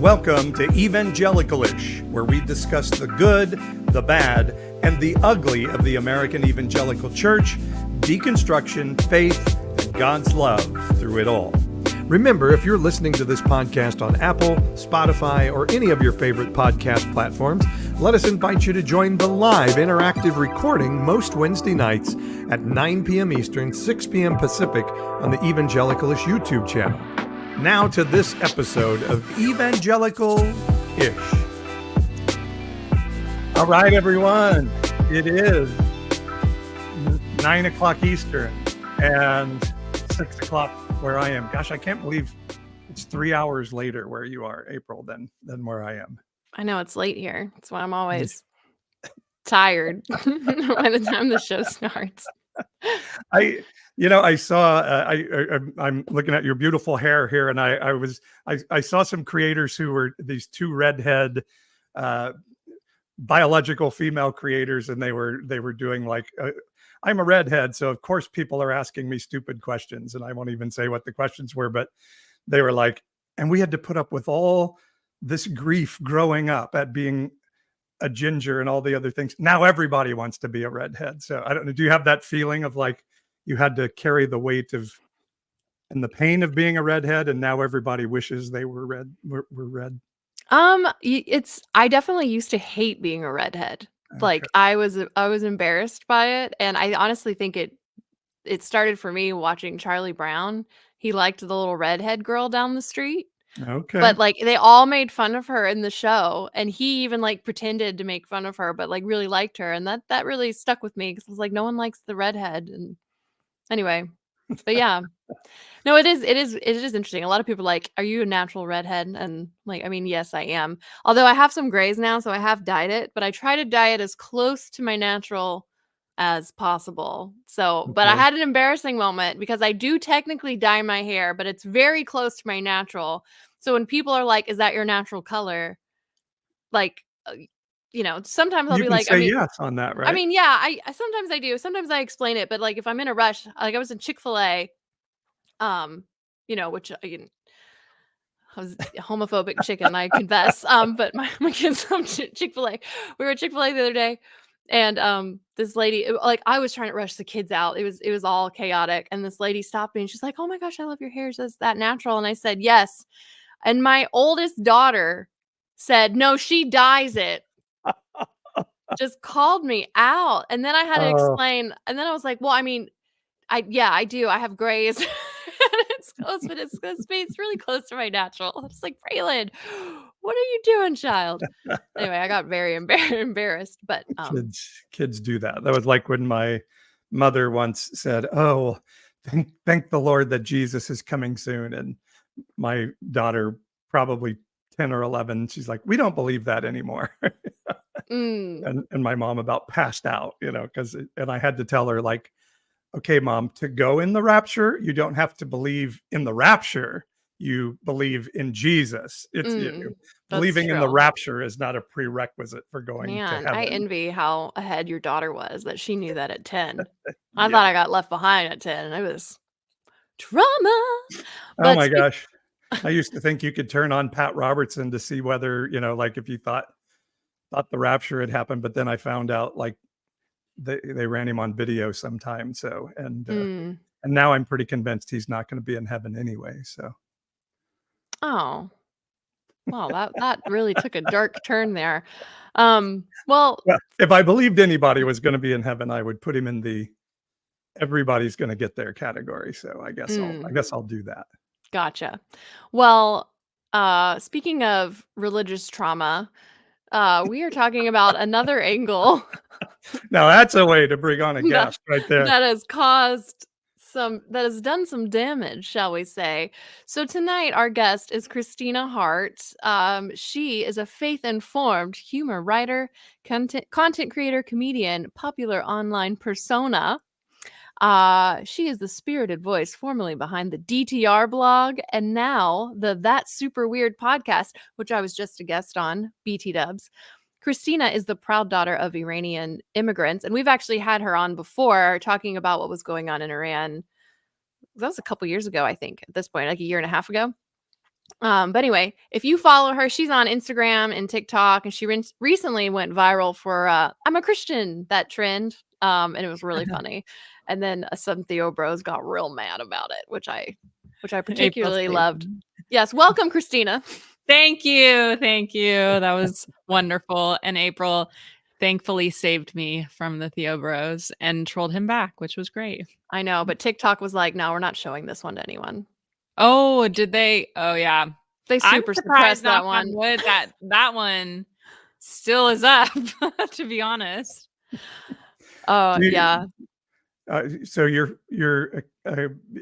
Welcome to Evangelicalish, where we discuss the good, the bad, and the ugly of the American evangelical church, deconstruction, faith, and God's love through it all. Remember, if you're listening to this podcast on Apple, Spotify, or any of your favorite podcast platforms, let us invite you to join the live interactive recording most Wednesday nights at 9 p.m. Eastern, 6 p.m. Pacific on the Evangelicalish YouTube channel. Now to this episode of Evangelical-ish. All right, everyone. It is 9 o'clock Eastern and 6 o'clock where I am. Gosh, I can't believe it's 3 hours later where you are, April, than where I am. I know it's late here. That's why I'm always tired by the time the show starts. I saw. I'm looking at your beautiful hair here, and I saw some creators who were these two redhead, biological female creators, and they were doing like, I'm a redhead, so of course people are asking me stupid questions, and I won't even say what the questions were, but they were like, and we had to put up with all this grief growing up at being a ginger and all the other things. Now everybody wants to be a redhead. So I don't know. Do you have that feeling of like you had to carry the weight of and the pain of being a redhead, and now everybody wishes they were red? Were red. I definitely used to hate being a redhead. Okay. Like I was embarrassed by it, and I honestly think it started for me watching Charlie Brown. He liked the little redhead girl down the street. Okay. But like they all made fun of her in the show, and he even like pretended to make fun of her, but like really liked her, and that really stuck with me because I was like, no one likes the redhead. And anyway, but yeah, no, it is interesting. A lot of people are like, are you a natural redhead? And like, I mean, yes, I am. Although I have some grays now, so I have dyed it, but I try to dye it as close to my natural as possible. So, but I Okay. had an embarrassing moment because I do technically dye my hair, but it's very close to my natural. So when people are like, "Is that your natural color?" Like, sometimes I'll You be can like, say yes on that, right? I mean, yeah, I sometimes I do. Sometimes I explain it, but like if I'm in a rush, like I was in Chick-fil-A, which I was a homophobic chicken, I confess. But my kids love Chick-fil-A. We were at Chick-fil-A the other day, and this lady, like I was trying to rush the kids out. It was all chaotic, and this lady stopped me and she's like, "Oh my gosh, I love your hair. Is that natural?" And I said, "Yes." And my oldest daughter said, "No, she dyes it." Just called me out. And then I had to explain. And then I was like, "Well, I mean, I do. I have grays." It's close, but it's really close to my natural. I was like, "Braylon, what are you doing, child?" Anyway, I got very embarrassed, but Kids do that. That was like when my mother once said, "Oh, thank the Lord that Jesus is coming soon." And my daughter, probably 10 or 11, she's like, "We don't believe that anymore." And my mom about passed out, and I had to tell her like, "Okay, Mom, to go in the rapture, you don't have to believe in the rapture. You believe in Jesus. that's Believing in the true. rapture is not a prerequisite for going to Man, heaven." I envy how ahead your daughter was that she knew that at 10. I Yeah. thought I got left behind at 10. It was trauma. Oh But my gosh. I used to think you could turn on Pat Robertson to see whether, like if you thought the rapture had happened, but then I found out like they ran him on video sometime. So, and now I'm pretty convinced he's not going to be in heaven anyway. So, oh, well, that really took a dark turn there. Well, if I believed anybody was going to be in heaven, I would put him in the everybody's going to get their category. So I guess I'll do that. gotcha. Well, speaking of religious trauma, we are talking about another angle Now that's a way to bring on a guest right there. that has done some damage, shall we say. So tonight our guest is Kristina Hart. She is a faith-informed humor writer, content creator, comedian, popular online persona. She is the spirited voice formerly behind the DTR blog and now the That's Super Weird podcast, which I was just a guest on, BT Dubs. Kristina is the proud daughter of Iranian immigrants, and we've actually had her on before talking about what was going on in Iran. That was a couple years ago, I think, at this point, like a year and a half ago. But anyway, if you follow her, she's on Instagram and TikTok, and she recently went viral for "I'm a Christian," that trend, and it was really funny. And then some Theo bros got real mad about it, which I April particularly saved loved. me. Yes, welcome, Kristina. Thank you. Thank you. That was wonderful. And April thankfully saved me from the Theo bros and trolled him back, which was great. I know, but TikTok was like, "No, we're not showing this one to anyone." Oh, did they? Oh, yeah. They I'm super surprised, suppressed that knock on one. wood, that one still is up, to be honest. Oh, Do you- yeah. So you're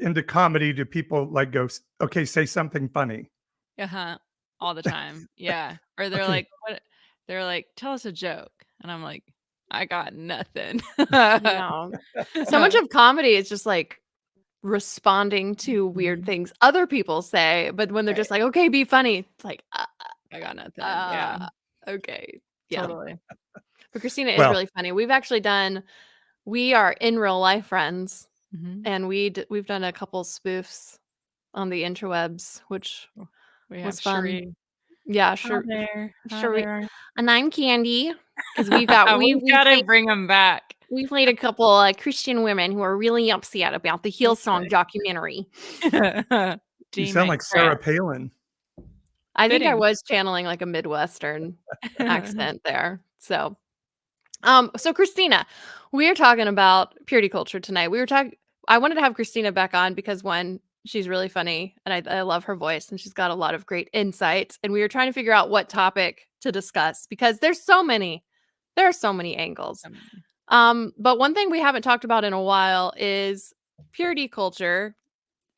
into comedy. Do people like go, okay, say something funny? Uh-huh. All the time. Yeah. Or they're Okay. like, what? They're like, tell us a joke. And I'm like, I got nothing. No. So much of comedy is just like responding to weird things other people say, but when they're just like, okay, be funny, it's like, I got nothing. Yeah. okay. Yeah. Totally. But Kristina is Well- really funny. We are in real life friends, Mhm. and we've done a couple spoofs on the interwebs, which We have was fun. Cherie. Yeah, Hi sure. there. Hi Sure. there. And I'm Candy, because we've got we gotta bring them back. we played a couple Christian women who are really upset about the Hillsong documentary. You sound like Sarah Palin. I think I Fitting. was channeling like a Midwestern accent there. So Kristina, we are talking about purity culture tonight. I wanted to have Kristina back on because one, she's really funny and I love her voice and she's got a lot of great insights. And we were trying to figure out what topic to discuss because there are so many angles. But one thing we haven't talked about in a while is purity culture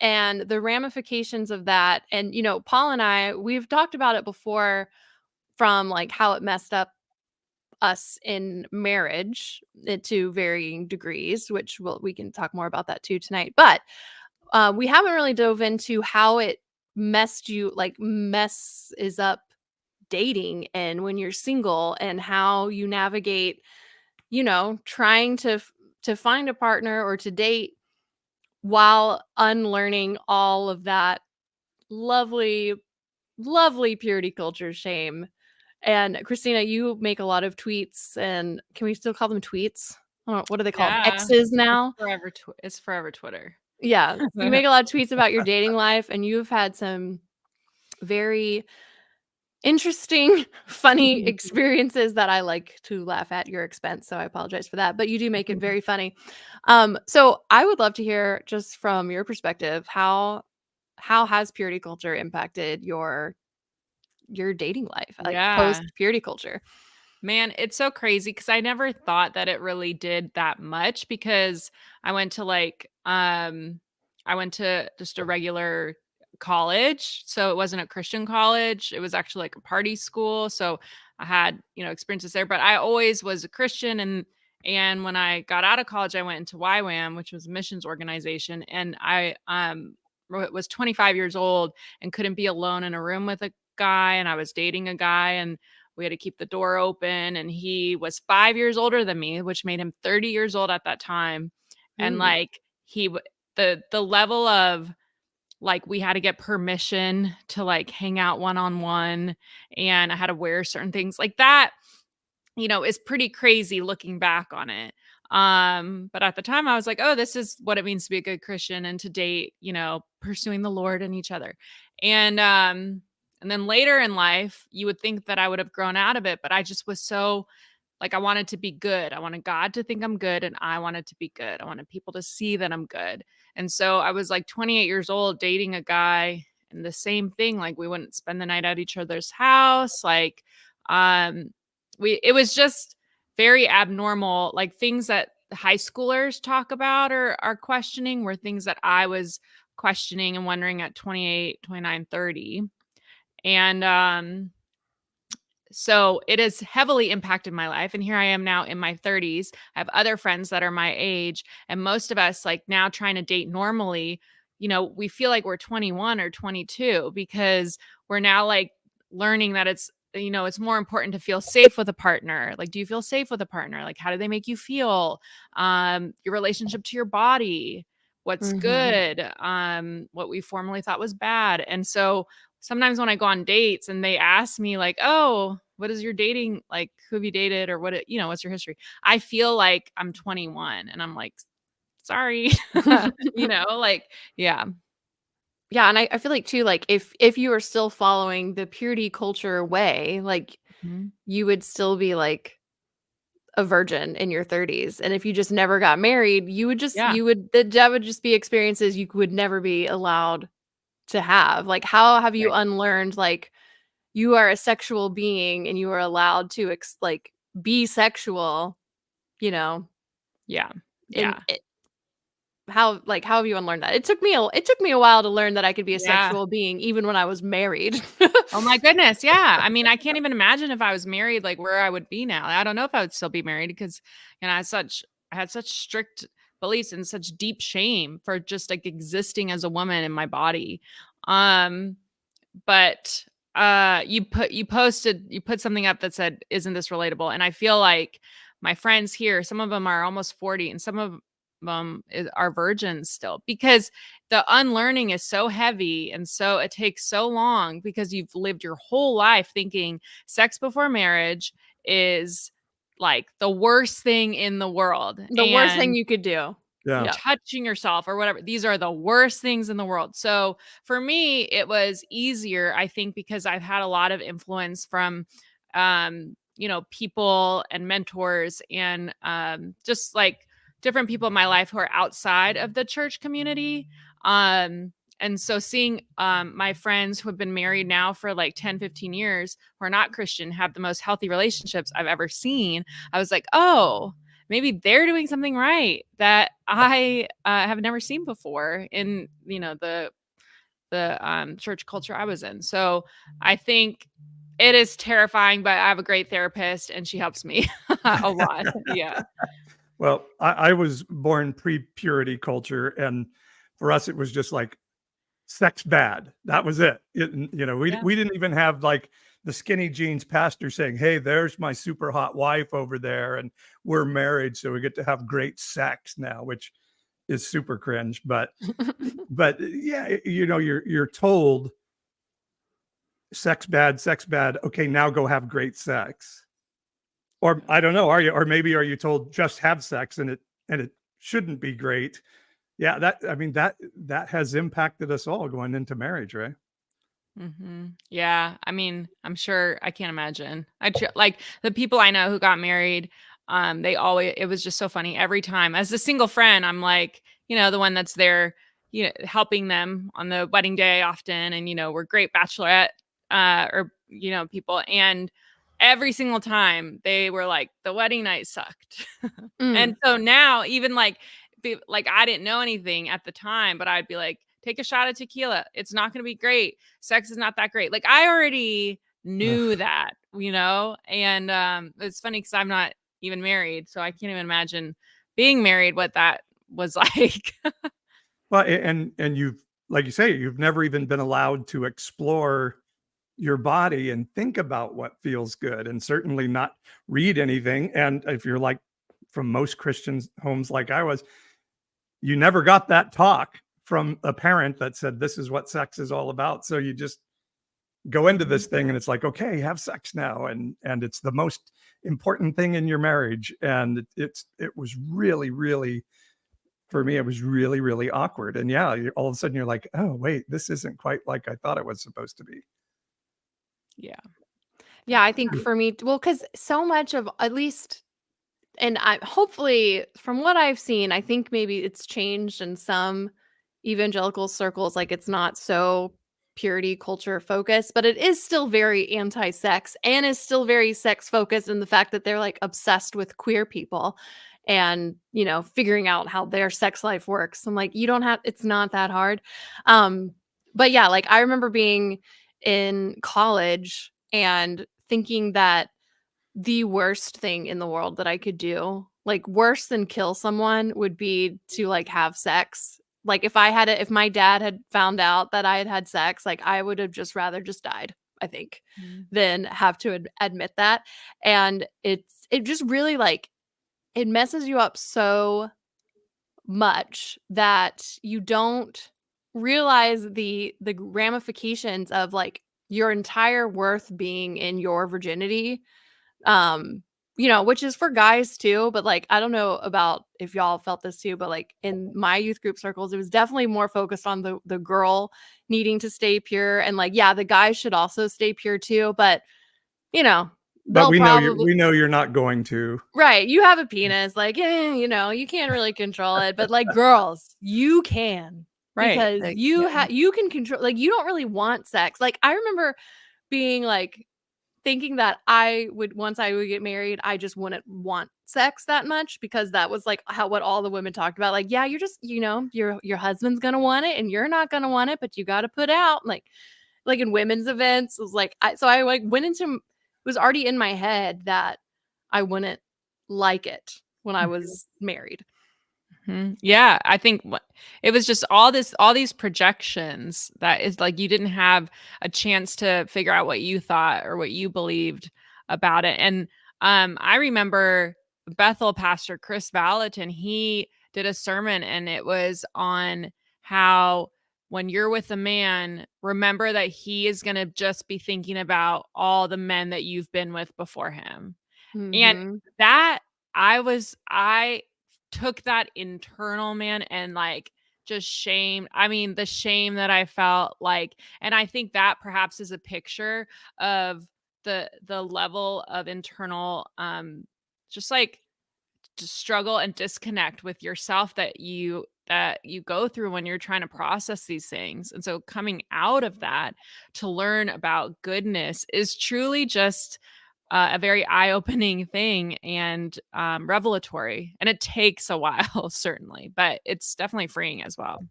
and the ramifications of that. And, Paul and I, we've talked about it before from like how it messed up us in marriage to varying degrees, which we can talk more about that too tonight. But we haven't really dove into how it messes up dating and when you're single and how you navigate, trying to find a partner or to date while unlearning all of that lovely, lovely purity culture shame. And Kristina, you make a lot of tweets, and can we still call them tweets? I don't know, what are they called? Yeah. X's now? It's forever Twitter. Yeah. You make a lot of tweets about your dating life, and you've had some very interesting, funny experiences that I like to laugh at your expense. So I apologize for that, but you do make it very funny. So I would love to hear just from your perspective, how has purity culture impacted your dating life, like post purity culture? Man, it's so crazy because I never thought that it really did that much because I went to just a regular college. So it wasn't a Christian college. It was actually like a party school. So I had, experiences there, but I always was a Christian. And when I got out of college, I went into YWAM, which was a missions organization. And I was 25 years old and couldn't be alone in a room with a guy. And I was dating a guy and we had to keep the door open. And he was 5 years older than me, which made him 30 years old at that time. And like the level of like we had to get permission to like hang out one-on-one and I had to wear certain things like that, is pretty crazy looking back on it. But at the time I was like, oh, this is what it means to be a good Christian and to date, pursuing the Lord and each other. And then later in life, you would think that I would have grown out of it, but I just was so like, I wanted to be good. I wanted God to think I'm good and I wanted to be good. I wanted people to see that I'm good. And so I was like 28 years old dating a guy and the same thing. Like we wouldn't spend the night at each other's house. Like, it was just very abnormal. Like things that high schoolers talk about or are questioning were things that I was questioning and wondering at 28, 29, 30. And, so it has heavily impacted my life. And here I am now in my 30s. I have other friends that are my age. And most of us like now trying to date normally, we feel like we're 21 or 22 because we're now like learning that it's more important to feel safe with a partner. Like, do you feel safe with a partner? Like, how do they make you feel? Your relationship to your body, what's good, what we formerly thought was bad. And so sometimes when I go on dates and they ask me like, oh, what is your dating? Like, who have you dated or what's your history? I feel like I'm 21 and I'm like, sorry, like, yeah. Yeah, and I feel like too, like if you are still following the purity culture way, like Mhm. you would still be like a virgin in your 30s. And if you just never got married, Yeah. that would just be experiences you would never be allowed to have. Like, how have you Right. unlearned, like, you are a sexual being and you are allowed to like be sexual, you know, Yeah. and Yeah. how have you unlearned that? It took me a while to learn that I could be a Yeah. sexual being even when I was married. Oh my goodness. Yeah. I mean, I can't even imagine if I was married, like where I would be now. I don't know if I would still be married because, I had such strict beliefs and such deep shame for just like existing as a woman in my body. Um, but you put something up that said, isn't this relatable? And I feel like my friends here, some of them are almost 40 and some of them are virgins still, because the unlearning is so heavy and so it takes so long because you've lived your whole life thinking sex before marriage is like the worst thing in the world, The worst thing and you could do. Yeah. Yeah. touching yourself or whatever. These are the worst things in the world. So for me, it was easier, I think, because I've had a lot of influence from, people and mentors and just like different people in my life who are outside of the church community. And so seeing my friends who have been married now for like 10, 15 years who are not Christian have the most healthy relationships I've ever seen, I was like, oh, maybe they're doing something right that I have never seen before in the church culture I was in. So I think it is terrifying, but I have a great therapist and she helps me a lot. Yeah. Well, I was born pre-purity culture, and for us, it was just like sex bad. That was it. Yeah. We didn't even have like the skinny jeans pastor saying, "Hey, there's my super hot wife over there, and we're married, so we get to have great sex now," which is super cringe. But yeah, you're told sex bad, sex bad. Okay, now go have great sex. Or I don't know, are you? Or maybe are you told just have sex and it shouldn't be great? Yeah, that has impacted us all going into marriage, right? Yeah. I mean, I'm sure I can't imagine. Like the people I know who got married, it was just so funny every time. As a single friend, I'm like, the one that's there, helping them on the wedding day often. And, we're great bachelorette, people. And every single time they were like, the wedding night sucked. And Mm. so now even like, I didn't know anything at the time, but I'd be like, take a shot of tequila. It's not going to be great. Sex is not that great. Like I already knew that, and it's funny because I'm not even married. So I can't even imagine being married, what that was like. Well, and you've, like you say, you've never even been allowed to explore your body and think about what feels good, and certainly not read anything. And if you're like from most Christian homes like I was, you never got that talk from a parent that said this is what sex is all about. So you just go into this thing and it's like, okay, have sex now, and it's the most important thing in your marriage. And it was really, really, for me, it was really, really awkward. And yeah, all of a sudden you're like, oh wait, this isn't quite like I thought it was supposed to be. Yeah. Yeah, I think for me, well, because so much of, at least, and I hopefully from what I've seen, I think maybe it's changed in some evangelical circles. Like it's not so purity culture focused, but it is still very anti-sex and is still very sex focused in the fact that they're like obsessed with queer people and figuring out how their sex life works. I'm like, it's not that hard. But yeah, like I remember being in college and thinking that the worst thing in the world that I could do, like worse than kill someone, would be to like have sex. Like if my dad had found out that I had had sex, like I would have just rather just died, I think, than have to admit that. And it just really like, it messes you up so much that you don't realize the ramifications of like your entire worth being in your virginity. Which is for guys too, but like I don't know about if y'all felt this too, but like in my youth group circles, it was definitely more focused on the girl needing to stay pure, and like yeah, the guys should also stay pure too, but But they'll we probably know you're not going to. right. You have a penis, like you can't really control it, but like girls, you can Right. because Like, you can control. Like you don't really want sex. Like I remember being like thinking that once I would get married, I just wouldn't want sex that much because that was like what all the women talked about. Like, yeah, you're just, your husband's gonna want it and you're not gonna want it, but you got to put out like in women's events. It was like I like went into, it was already in my head that I wouldn't like it when I was married. Yeah, I think it was just all these projections that is like you didn't have a chance to figure out what you thought or what you believed about it. And I remember Bethel pastor Chris Valentin, he did a sermon and it was on how when you're with a man, remember that he is going to just be thinking about all the men that you've been with before him. And Mm-hmm. that I took that internal, man, and like just shame. I mean, the shame that I felt like, and I think that perhaps is a picture of the level of internal just like just struggle and disconnect with yourself that you go through when you're trying to process these things. And so coming out of that to learn about goodness is truly just a very eye-opening thing and revelatory. And it takes a while, certainly, but it's definitely freeing as well.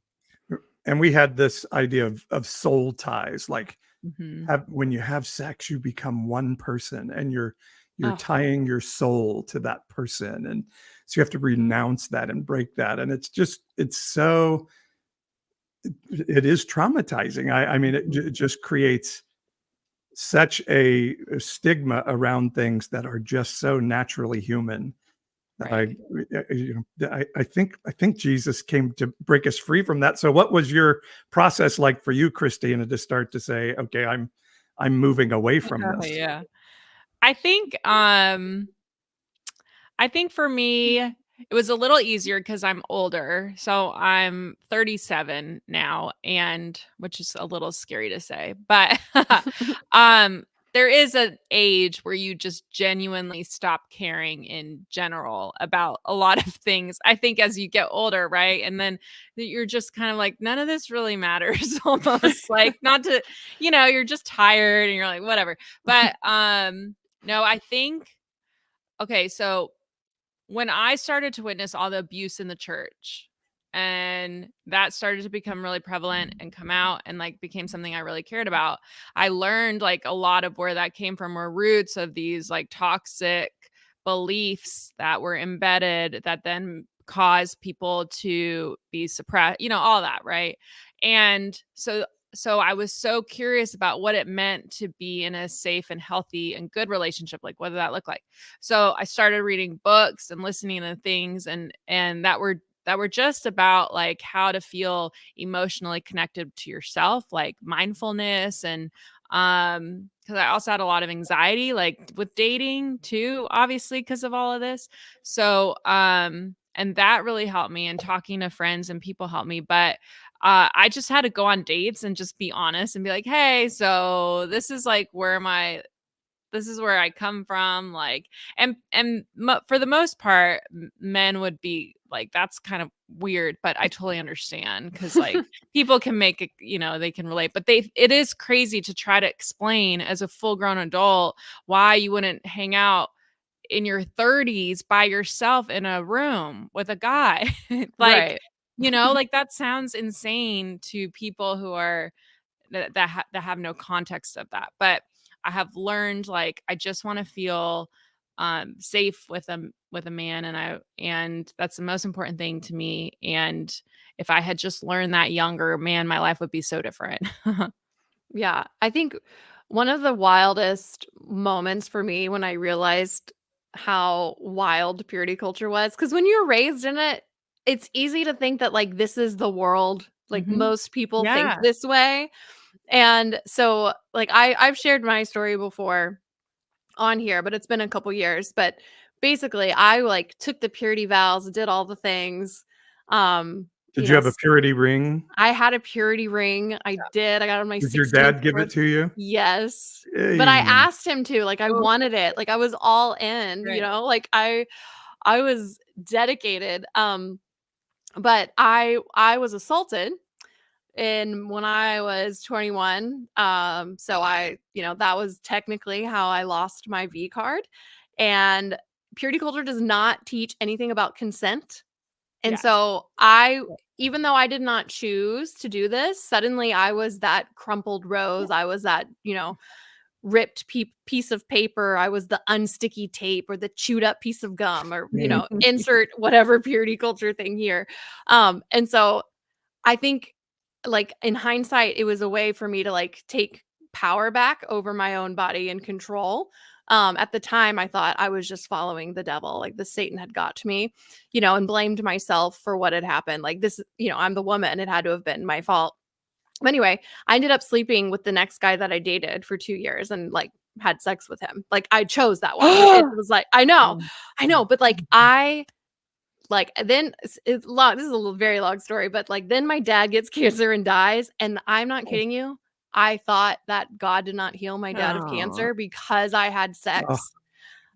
And we had this idea of soul ties, like Mhm. when you have sex, you become one person and you're Oh. tying your soul to that person. And so you have to renounce that and break that. And it is traumatizing. I mean, it just creates such a stigma around things that are just so naturally human. Right. I think Jesus came to break us free from that. So what was your process like for you, Christina, to start to say, okay, I'm moving away from Oh, this? yeah. I think for me, it was a little easier because I'm older. So I'm 37 now, and which is a little scary to say, but there is an age where you just genuinely stop caring in general about a lot of things. I think as you get older, right? And then you're just kind of like, none of this really matters almost like not to, you're just tired and you're like, whatever. But no, I think, okay, so when I started to witness all the abuse in the church and that started to become really prevalent and come out and like became something I really cared about, I learned like a lot of where that came from were roots of these like toxic beliefs that were embedded that then cause people to be suppressed, all that, right? And so I was so curious about what it meant to be in a safe and healthy and good relationship, like what did that look like? So I started reading books and listening to things and that were just about like how to feel emotionally connected to yourself, like mindfulness and because I also had a lot of anxiety like with dating too, obviously because of all of this. So and that really helped me, and talking to friends and people helped me. But I just had to go on dates and just be honest and be like, hey, so this is like this is where I come from. Like, and for the most part, men would be like, that's kind of weird, but I totally understand because like people can make it, they can relate, but it is crazy to try to explain as a full grown adult why you wouldn't hang out in your 30s by yourself in a room with a guy. Like, Right. like that sounds insane to people who are that have no context of that. But I have learned like I just want to feel safe with a man, and that's the most important thing to me. And if I had just learned that younger, man, my life would be so different. Yeah. I think one of the wildest moments for me when I realized how wild purity culture was, because when you're raised in it, it's easy to think that like this is the world, Like Mhm. most people think Yeah. this way. And so like I've shared my story before on here, but it's been a couple years. But basically I like took the purity vows, did all the things. Did You you know, have a purity ring? I had a purity ring. I did. I got it on my Did your 16th dad give it birthday. to you? Yes. But I Hey. asked him to, like I Oh, wanted it. Like I was all in, right. like I was dedicated. But I was assaulted when I was 21. So that was technically how I lost my V card. And purity culture does not teach anything about consent. And Yes. so even though I did not choose to do this, suddenly I was that crumpled rose. I was that, ripped piece of paper. I was the unsticky tape or the chewed up piece of gum or, Mm. insert whatever purity culture thing here. And so I think like in hindsight, it was a way for me to like take power back over my own body and control. At the time, I thought I was just following the devil, like the Satan had got to me, and blamed myself for what had happened. Like this, I'm the woman. It had to have been my fault. But anyway, I ended up sleeping with the next guy that I dated for 2 years and like had sex with him. Like I chose that one. It was like, I know, but then it's long. This is a very long story, but like then my dad gets cancer and dies, and I'm not kidding you. I thought that God did not heal my dad of Aw. cancer because I had Oh, sex.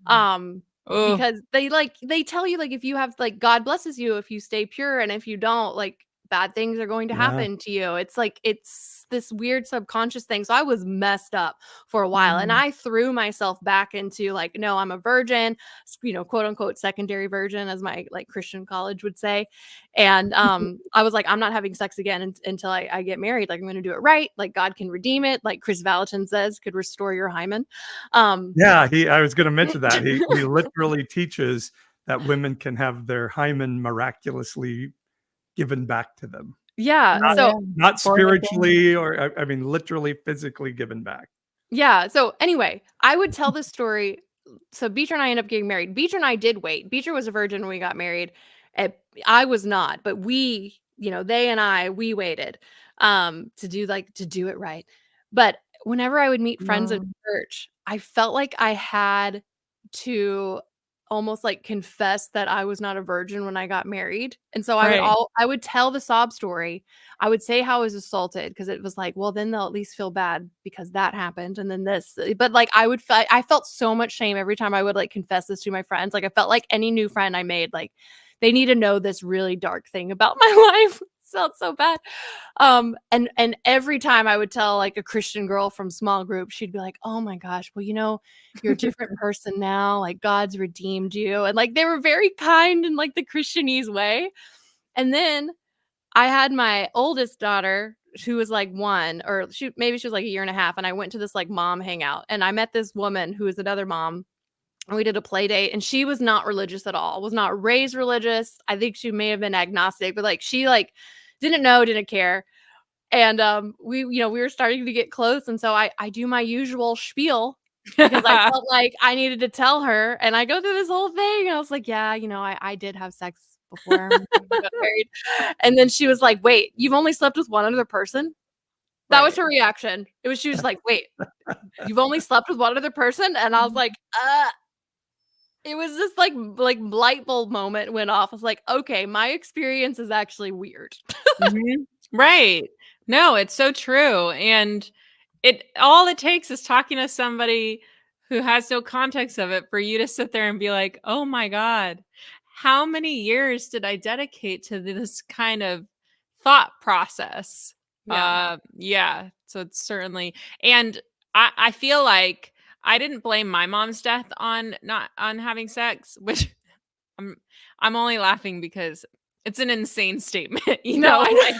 Oh, Because they tell you like if you have like God blesses you if you stay pure, and if you don't, like bad things are going to yeah. happen to you. It's like it's this weird subconscious thing. So I was messed up for a while, and Mhm. I threw myself back into like, no, I'm a virgin, quote unquote secondary virgin, as my like Christian college would say. And I was like, I'm not having sex again until I get married. Like I'm going to do it right. Like God can redeem it. Like Chris Valentin says, could restore your hymen. Yeah, I was gonna mention that. He literally teaches that women can have their hymen miraculously given back to them. Yeah. Oh, So yeah. Not For the family. spiritually or I mean, literally physically given back. Yeah. So anyway, I would tell this story. So Beecher and I ended up getting married. Beecher and I did wait. Beecher was a virgin when we got married. And I was not, but they and we waited to do it right. But whenever I would meet friends at No. church, I felt like I had to almost like confess that I was not a virgin when I got married. And so Right. I would tell the sob story. I would say how I was assaulted because it was like, well, then they'll at least feel bad because that happened. And then this, but like I felt so much shame every time I would like confess this to my friends. Like I felt like any new friend I made, like they need to know this really dark thing about my life. It felt so bad. And every time I would tell like a Christian girl from small group, she'd be like, oh my gosh, well, you're a different person now. Like God's redeemed you. And like they were very kind in like the Christianese way. And then I had my oldest daughter who was like maybe she was like a year and a half. And I went to this like mom hangout and I met this woman who was another mom. And we did a play date and she was not religious at all, was not raised religious. I think she may have been agnostic, but like she like didn't know, didn't care. And we were starting to get close. And so I do my usual spiel because I felt like I needed to tell her. And I go through this whole thing. And I was like, yeah, I did have sex before we got married. And then she was like, wait, you've only slept with one other person? That was Right. her reaction. She was like, wait, you've only slept with one other person? And I was like, it was this like light bulb moment went off. I was like, okay, my experience is actually weird. Mhm. Right. No, it's so true. And all it takes is talking to somebody who has no context of it for you to sit there and be like, "Oh my God, how many years did I dedicate to this kind of thought process?" Yeah. Yeah. So it's certainly, and I feel like I didn't blame my mom's death on not on having sex, which I'm I'm only laughing because it's an insane statement, No, I know. like,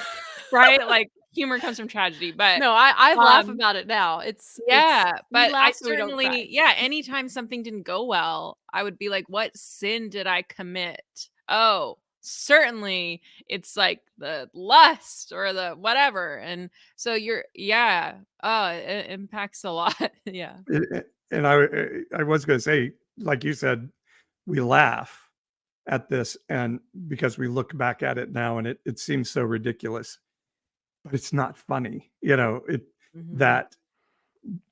right? Like humor comes from tragedy, but No, I laugh um about it now. It's yeah, we but I laugh so we don't cry. certainly, yeah, anytime something didn't go well, I would be like, what sin did I commit? Oh, certainly it's like the lust or the whatever. And so it impacts a lot. Yeah. And I was gonna say, like you said, we laugh at this and because we look back at it now and it seems so ridiculous. but it's not funny. You know, Mhm. that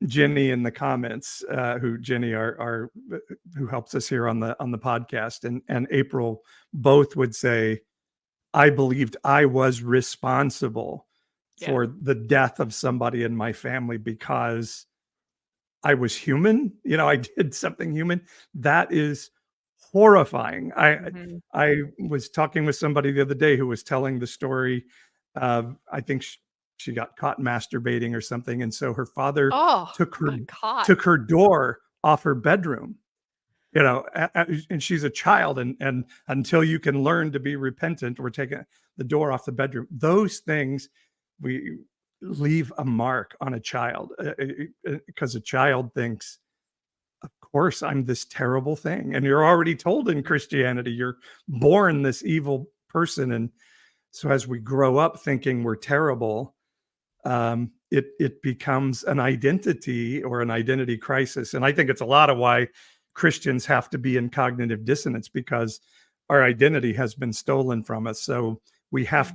Jenny in the comments, who Jenny are who helps us here on the podcast, and April both would say, I believed I was responsible Yeah. for the death of somebody in my family because I was human. You know, I did something human. That is horrifying. Mhm. I was talking with somebody the other day who was telling the story of, I think she got caught masturbating or something, and so her father Oh, took her got caught. took her door off her bedroom. You know, and she's a child, and until you can learn to be repentant, we're taking the door off the bedroom. Those things we leave a mark on a child, because a child thinks, of course, I'm this terrible thing. And you're already told in Christianity, you're born this evil person. And so as we grow up thinking we're terrible, it becomes an identity or an identity crisis. And I think it's a lot of why Christians have to be in cognitive dissonance, because our identity has been stolen from us. So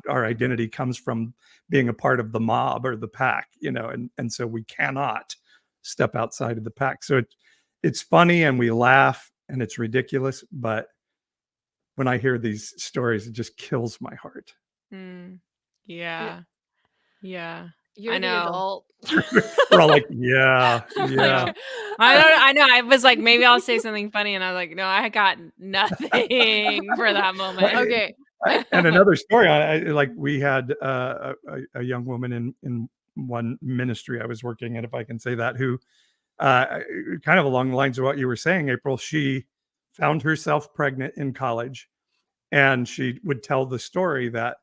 our identity comes from being a part of the mob or the pack, you know, and so we cannot step outside of the pack. So it's funny and we laugh and it's ridiculous, but when I hear these stories, it just kills my heart. Mm. Yeah. Yeah. You're I the know. adult. We're all like, yeah. Like, I know. I was like, maybe I'll say something funny, and I was like, no, I got nothing for that moment. Okay. And another story, like we had a young woman in one ministry I was working at, if I can say that, who kind of along the lines of what you were saying, April, she found herself pregnant in college, and she would tell the story that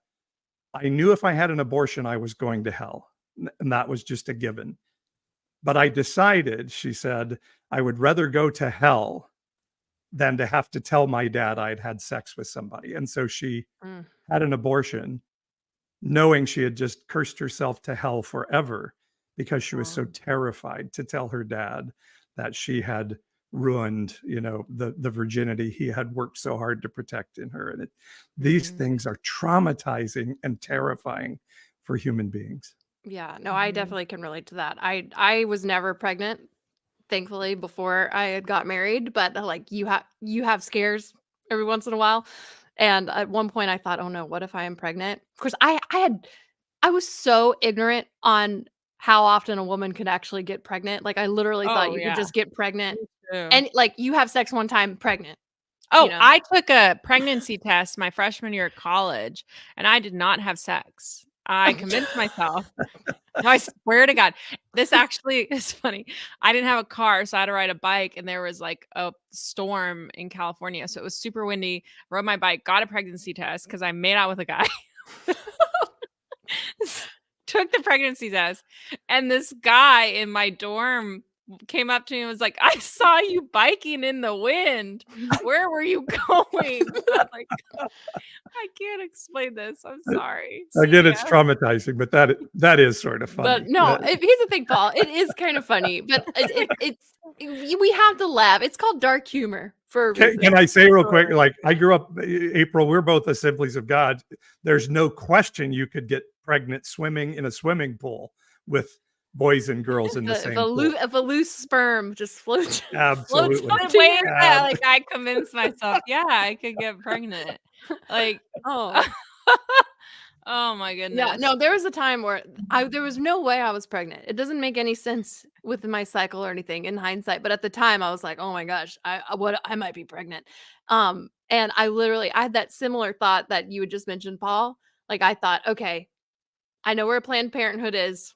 I knew if I had an abortion, I was going to hell. And that was just a given. But I decided, she said, I would rather go to hell than to have to tell my dad I'd had sex with somebody. And so she had an abortion, knowing she had just cursed herself to hell forever because she was so terrified to tell her dad that she had ruined, you know, the virginity he had worked so hard to protect in her. And these things are traumatizing and terrifying for human beings. Yeah, no, I definitely can relate to that. I was never pregnant, thankfully, before I had got married, but like you have scares every once in a while. And at one point I thought, oh no, what if I am pregnant? Of course, I was so ignorant on how often a woman could actually get pregnant. Like I literally thought Oh, you could yeah. just get pregnant Too. and like you have sex one time, pregnant. Oh, you know? I took a pregnancy test my freshman year at college, and I did not have sex. I convinced myself. No, I swear to God, this actually is funny. I didn't have a car, so I had to ride a bike, and there was like a storm in California, so it was super windy. Rode my bike, got a pregnancy test because I made out with a guy. Took the pregnancy test, and this guy in my dorm came up to me and was like, I saw you biking in the wind. Where were you going? I was like, I can't explain this. I'm sorry. Again, See it's ya. traumatizing, but that is sort of funny. But no, here's the thing, Paul. It is kind of funny, but we have to laugh. It's called dark humor for a reason. Can I say real quick, like I grew up, April, we're both Assemblies of God. There's no question you could get pregnant swimming in a swimming pool with boys and girls in the same pool. If a loose sperm just floats, Absolutely. floats up The to way your that, like, I convinced myself, yeah, I could get pregnant. Like, oh. oh my goodness. Yeah, no, there was a time where there was no way I was pregnant. It doesn't make any sense with my cycle or anything in hindsight, but at the time I was like, "Oh my gosh, I might be pregnant." And I had that similar thought that you had just mentioned, Paul. Like I thought, "Okay, I know where Planned Parenthood is."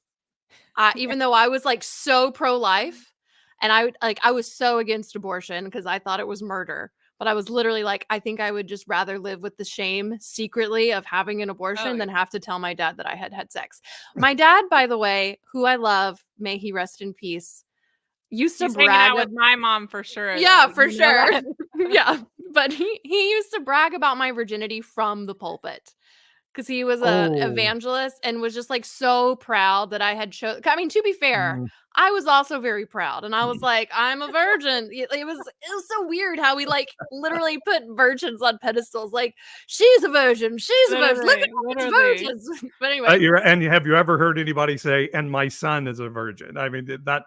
Even though I was like so pro-life and I was so against abortion because I thought it was murder. But I was literally like, I think I would just rather live with the shame secretly of having an abortion than have to tell my dad that I had sex. My dad, by the way, who I love, may he rest in peace, used to He's hanging brag out with my mom for sure. Yeah, though. for You know sure. that? Yeah, but he used to brag about my virginity from the pulpit. because he was an Oh. evangelist and was just like so proud that I had chosen. I mean, to be fair, Mm. I was also very proud, and I was like, I'm a virgin. It was so weird how we like literally put virgins on pedestals. Like, she's a virgin, she's a virgin. Look at all these Literally. virgins. But anyway, And have you ever heard anybody say, "And my son is a virgin"? I mean, that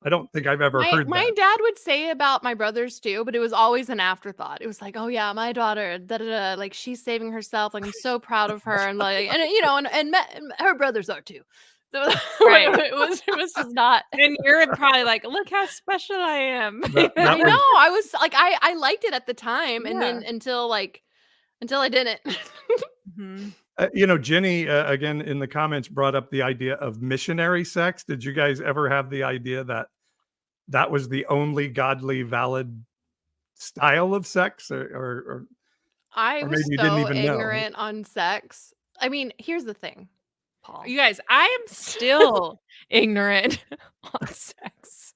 I don't think I've ever heard my that. dad would say about my brothers too, but it was always an afterthought. It was like, oh yeah, my daughter, da da da, like she's saving herself. Like I'm so proud of her, and like, and you know, and her brothers are too. So Right. it was just not. And you're probably like, look how special I am. That I was- know. I was like, I liked it at the time, and then Yeah. until I didn't. Mhm. Jenny, again, in the comments brought up the idea of missionary sex. Did you guys ever have the idea that that was the only godly, valid style of sex? Or I Or was maybe you didn't so even know. ignorant on sex. I mean, here's the thing, Paul. You guys, I am still ignorant on sex.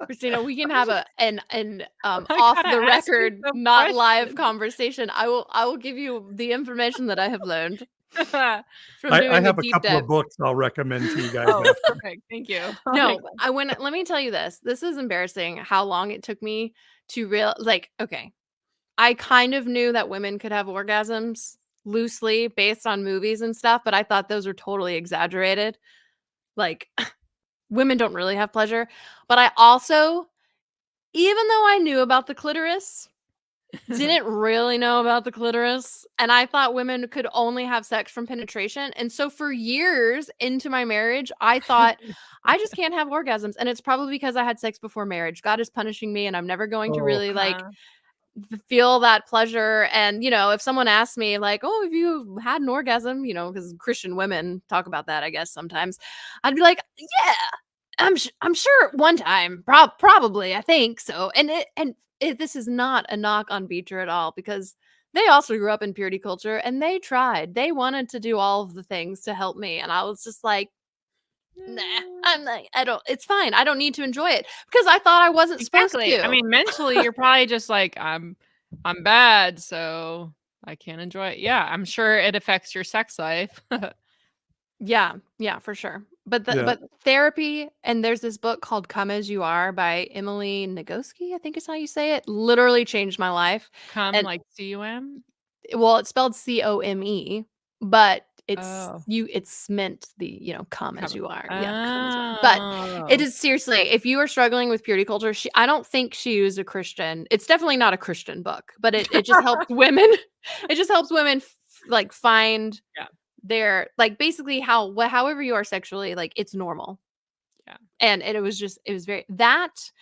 Kristina, we can have an I off gotta the ask you record, some not live questions. conversation. I will give you the information that I have learned from I doing have the a deep couple dive. of books I'll recommend to you guys. Oh, after. perfect. Thank you. No, let me tell you this. This is embarrassing how long it took me to okay, I kind of knew that women could have orgasms loosely based on movies and stuff, but I thought those were totally exaggerated. Like women don't really have pleasure, but I also, even though I knew about the clitoris, didn't really know about the clitoris, and I thought women could only have sex from penetration. And so for years into my marriage, I thought I just can't have orgasms, and it's probably because I had sex before marriage. God is punishing me, and I'm never going to Oh. really Uh-huh. feel that pleasure. And if someone asks me like, oh, have you had an orgasm, because Christian women talk about that, I guess sometimes, I'd be like, yeah, I'm sure one time, probably, I think so. And this is not a knock on Beecher at all, because they also grew up in purity culture, and they wanted to do all of the things to help me, and I was just like, nah, I'm like, it's fine, I don't need to enjoy it, because I thought I wasn't supposed Exactly. to. I mean, mentally, you're probably just like, I'm bad, so I can't enjoy it. Yeah, I'm sure it affects your sex life. Yeah, for sure. But Yeah. but therapy, and there's this book called Come As You Are by Emily Nagoski, I think is how you say it, literally changed my life. Come And like CUM. well, it's spelled COME, but Oh. it's meant come as Come. you are. Yeah, come as you are. But it Oh. is seriously, if you are struggling with purity culture, I don't think she was a Christian. It's definitely not a Christian book, but it just helps women. It just helps women like find Yeah. their, like, basically however you are sexually, like, it's normal. Yeah. And it was very that,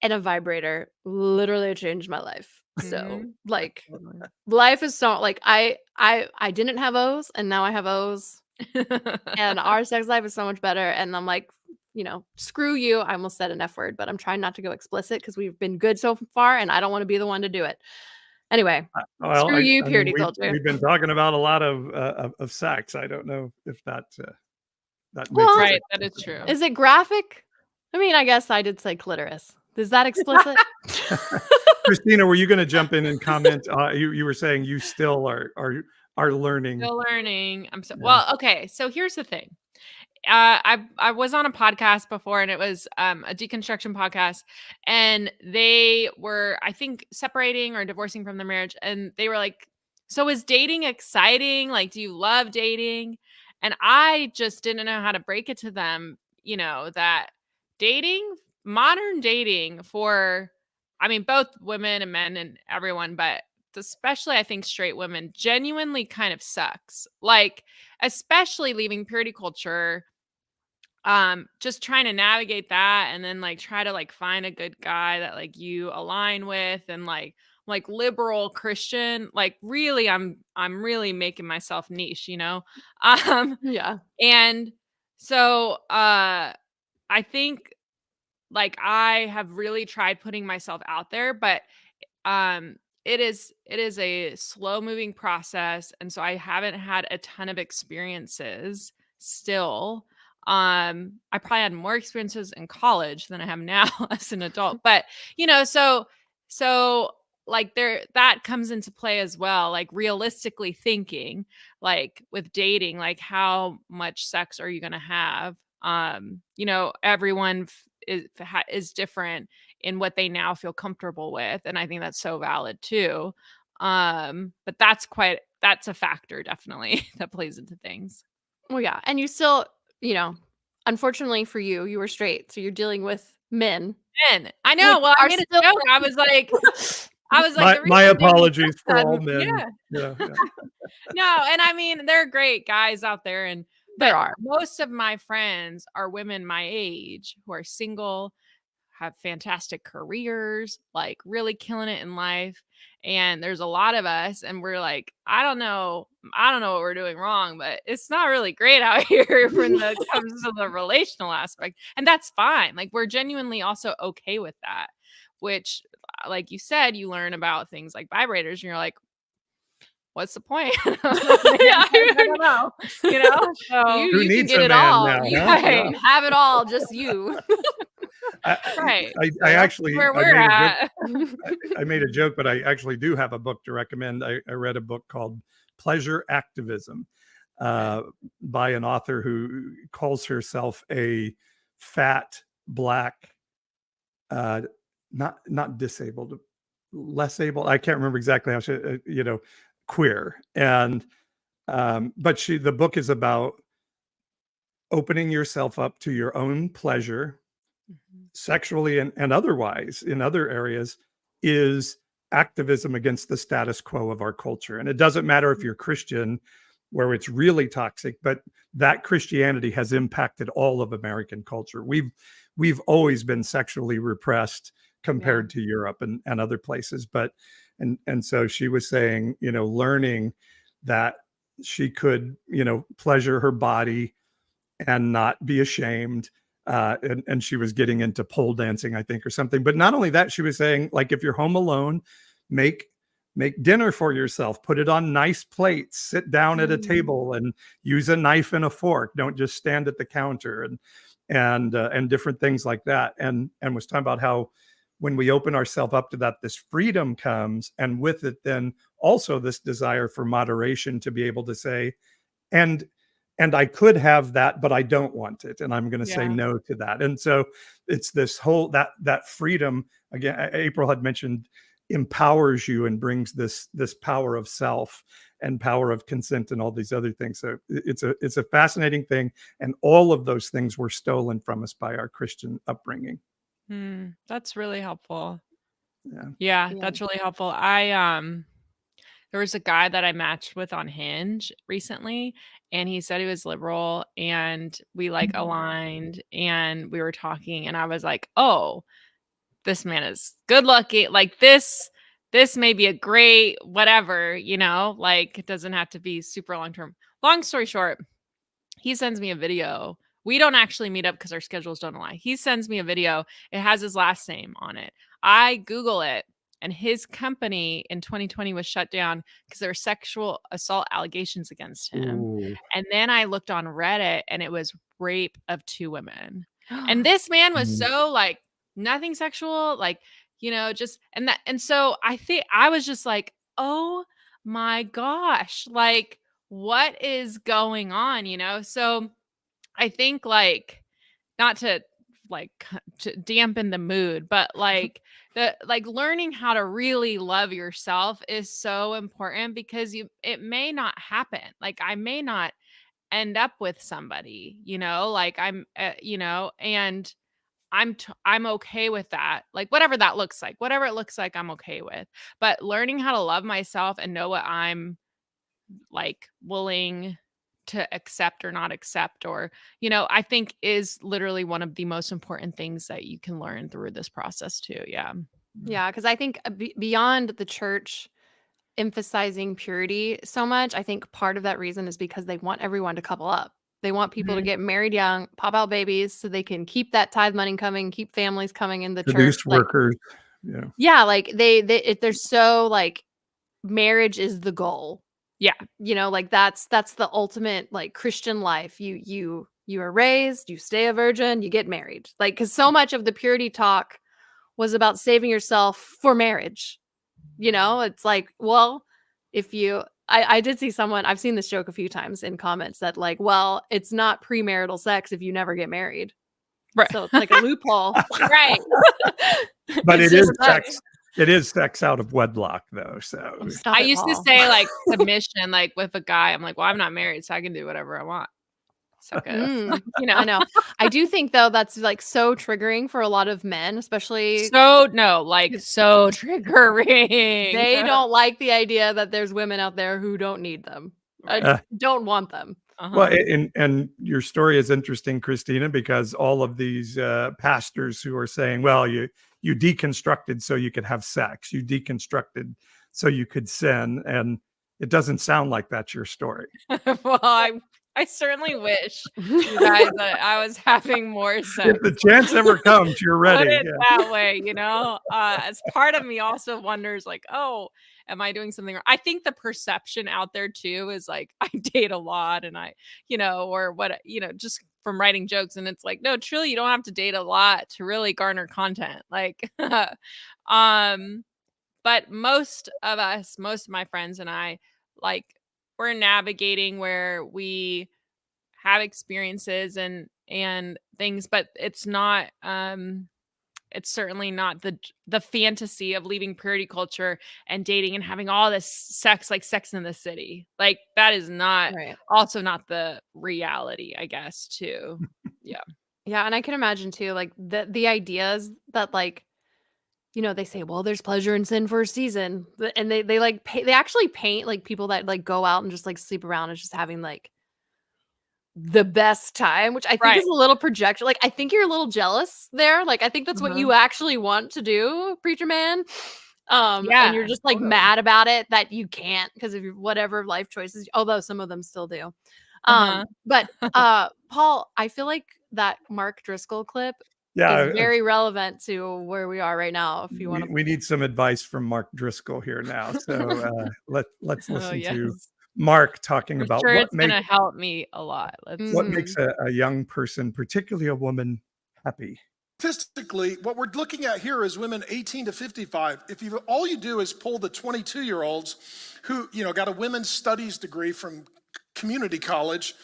and a vibrator literally changed my life. So Mhm. like Totally. life is so like I didn't have O's, and now I have O's, and our sex life is so much better. And I'm like, screw you. I almost said an F word, but I'm trying not to go explicit because we've been good so far, and I don't want to be the one to do it. Anyway, Well, screw you, I mean, purity culture. we've been talking about a lot of sex. I don't know if that makes Well, it Right, that is true. Is it graphic? I mean, I guess I did say clitoris. Is that explicit? Kristina, were you going to jump in and comment? You were saying you still are learning. Still learning. Yeah. Well, okay. So here's the thing. I was on a podcast before, and it was a deconstruction podcast, and they were, I think, separating or divorcing from their marriage, and they were like, so is dating exciting? Like, do you love dating? And I just didn't know how to break it to them, that modern dating for, I mean, both women and men and everyone, but especially I think straight women, genuinely kind of sucks. Like, especially leaving purity culture, just trying to navigate that, and then like try to like find a good guy that like you align with, and like liberal Christian, like really I'm really making myself niche, Yeah. and so I think like I have really tried putting myself out there, but it is a slow moving process, and so I haven't had a ton of experiences still. I probably had more experiences in college than I have now as an adult, but so like that comes into play as well, like realistically thinking, like with dating, like how much sex are you going to have? Everyone is different in what they now feel comfortable with, and I think that's so valid too. But that's a factor definitely that plays into things. Well, yeah. And you still, unfortunately for you, you were straight. So you're dealing with men. Men, I know. Well, I made a joke. I was like, the reason my I'm dating apologies for them- all men. Yeah. Yeah. No, and I mean, there are great guys out there, and There are. most of my friends are women my age who are single, have fantastic careers, like really killing it in life. And there's a lot of us, and we're like, I don't know what we're doing wrong, but it's not really great out here when it comes to the relational aspect. And that's fine. Like, we're genuinely also okay with that, which, like you said, you learn about things like vibrators, and you're like, what's the point? Yeah, I don't know. So you Who can needs get a it man all. now, You huh? can have it all, just you. Right. I actually where I we're made a at. I made a joke, but I actually do have a book to recommend. I read a book called Pleasure Activism by an author who calls herself a fat black, not disabled, less able. I can't remember exactly how she, queer. And but the book is about opening yourself up to your own pleasure, sexually and otherwise in other areas, is activism against the status quo of our culture. And it doesn't matter if you're Christian, where it's really toxic, but that Christianity has impacted all of American culture. We've always been sexually repressed compared to Europe and other places. But and so she was saying, learning that she could, pleasure her body and not be ashamed. And she was getting into pole dancing, I think, or something. But not only that, she was saying, like, if you're home alone, make dinner for yourself, put it on nice plates, sit down at a table and use a knife and a fork. Don't just stand at the counter, and different things like that. And was talking about how when we open ourselves up to that, this freedom comes, and with it then also this desire for moderation, to be able to say, and I could have that, but I don't want it, and I'm going to say no to that. And so it's this whole that freedom, again, April had mentioned, empowers you and brings this power of self and power of consent and all these other things. So it's a fascinating thing, and all of those things were stolen from us by our Christian upbringing. That's really helpful. Yeah. That's really helpful. There was a guy that I matched with on Hinge recently, and he said he was liberal, and we aligned, and we were talking, and I was like, oh, this man is good looking. Like, this may be a great whatever, like, it doesn't have to be super long term. Long story short, he sends me a video. We don't actually meet up because our schedules don't align. He sends me a video. It has his last name on it. I Google it, and his company in 2020 was shut down because there were sexual assault allegations against him. Ooh. And then I looked on Reddit, and it was rape of 2 women. And this man was so like nothing sexual, like, just, and so I think I was just like, oh my gosh, like, what is going on? So I think, like, not to dampen the mood, but learning how to really love yourself is so important, because it may not happen. Like, I may not end up with somebody, like I'm, and I'm okay with that. Like, whatever that looks like, whatever it looks like, I'm okay with. But learning how to love myself and know what I'm like willing to accept or not accept, or, I think is literally one of the most important things that you can learn through this process too. Yeah. Yeah. Because I think beyond the church emphasizing purity so much, I think part of that reason is because they want everyone to couple up. They want people to get married young, pop out babies, so they can keep that tithe money coming, keep families coming in the Produce church. workers. Yeah. Like they're so like, marriage is the goal. Yeah. Like that's the ultimate like Christian life. You are raised, you stay a virgin, you get married. Like, because so much of the purity talk was about saving yourself for marriage. It's like, well, if you, I did see someone, I've seen this joke a few times in comments that like, well, it's not premarital sex if you never get married. Right. So it's like a loophole. Right. But It's it is just sex. It is sex out of wedlock, though. So Stop I it, used to Paul. say like submission, like with a guy, I'm like, well, I'm not married, so I can do whatever I want. Suck it. I know. I do think though that's like so triggering for a lot of men, especially So triggering. they don't like the idea that there's women out there who don't need them, Right. don't want them. well, and your story is interesting, Kristina, because all of these pastors who are saying, well, you deconstructed so you could have sex, you deconstructed so you could sin, and it doesn't sound like that's your story. Well, I certainly wish you guys that I was having more sex. If the chance ever comes, you're ready. Put it that way, as part of me also wonders like, oh, am I doing something wrong? I think the perception out there too is like I date a lot and I, or what, just from writing jokes. And it's like, no, truly, you don't have to date a lot to really garner content. Like, but most of my friends and I, like, we're navigating where we have experiences and things, but it's not it's certainly not the fantasy of leaving purity culture and dating and having all this sex, like Sex in the City. Like that is not also not the reality, I guess, too. Yeah. Yeah, and I can imagine too, like the ideas that like, they say, well, there's pleasure and sin for a season, and they like they actually paint like people that like go out and just like sleep around and just having like the best time, which I think is a little projection. Like I think you're a little jealous there. Like I think that's what you actually want to do, preacher man. And you're just like mad about it that you can't because of your whatever life choices, although some of them still do. But Paul, I feel like that Mark Driscoll clip is very relevant to where we are right now. If you want to, we need some advice from Mark Driscoll here now. So let's listen to Mark talking about what it's going to help me a lot. What makes a young person, particularly a woman, happy. Statistically, what we're looking at here is women 18 to 55. If all you do is pull the 22-year-olds who, got a women's studies degree from community college,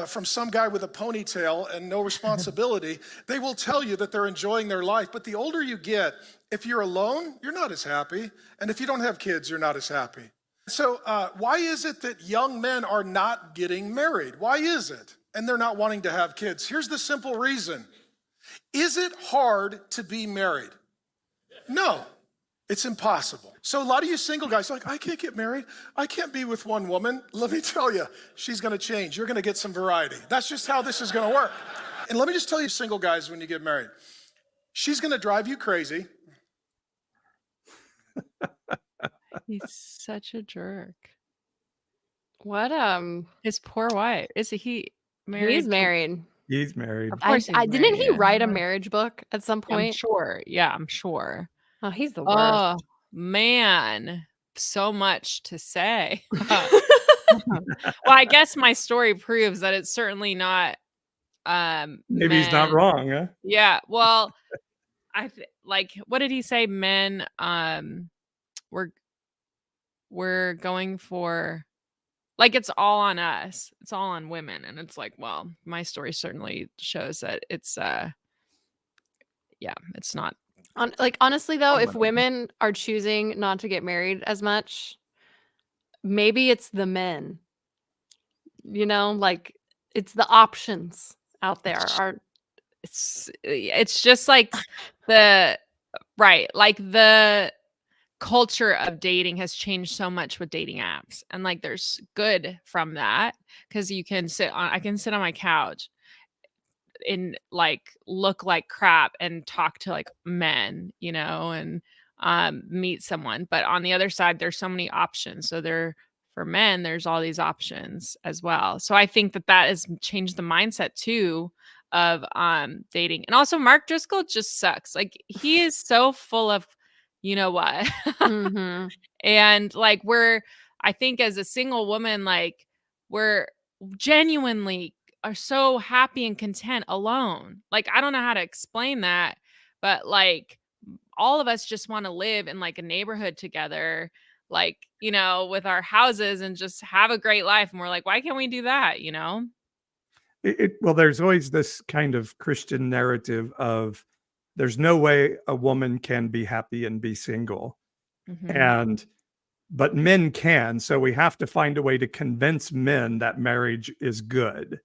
from some guy with a ponytail and no responsibility, they will tell you that they're enjoying their life. But the older you get, if you're alone, you're not as happy. And if you don't have kids, you're not as happy. So why is it that young men are not getting married? Why is it? And they're not wanting to have kids? Here's the simple reason. Is it hard to be married? No, it's impossible. So a lot of you single guys are like, I can't get married. I can't be with one woman. Let me tell you, she's going to change. You're going to get some variety. That's just how this is going to work. And let me just tell you, single guys, when you get married, she's going to drive you crazy. He's such a jerk. What his poor wife. Is he married? He's married. He's married. Of course didn't he write a marriage book at some point? I'm sure. Yeah, I'm sure. Oh, he's the worst. Oh man, so much to say. Well, I guess my story proves that it's certainly not. Maybe he's not wrong, huh? Yeah. Well, what did he say? Men, we're going for, like, it's all on us. It's all on women. And it's like, well, my story certainly shows that it's, it's not. Honestly, though, if women are choosing not to get married as much, maybe it's the men. Like it's the options out there are. It's just like the culture of dating has changed so much with dating apps, and like there's good from that because I can sit on my couch and like look like crap and talk to like men, and meet someone. But on the other side, there's so many options. So for men, there's all these options as well. So I think that has changed the mindset too of dating. And also Mark Driscoll just sucks. Like he is so full of what. And like I think as a single woman, like we're genuinely are so happy and content alone. Like I don't know how to explain that, but like all of us just want to live in like a neighborhood together, like, you know, with our houses and just have a great life. And we're like, why can't we do that? You know? Well, there's always this kind of Christian narrative of there's no way a woman can be happy and be single. Mhm. But men can. So we have to find a way to convince men that marriage is good.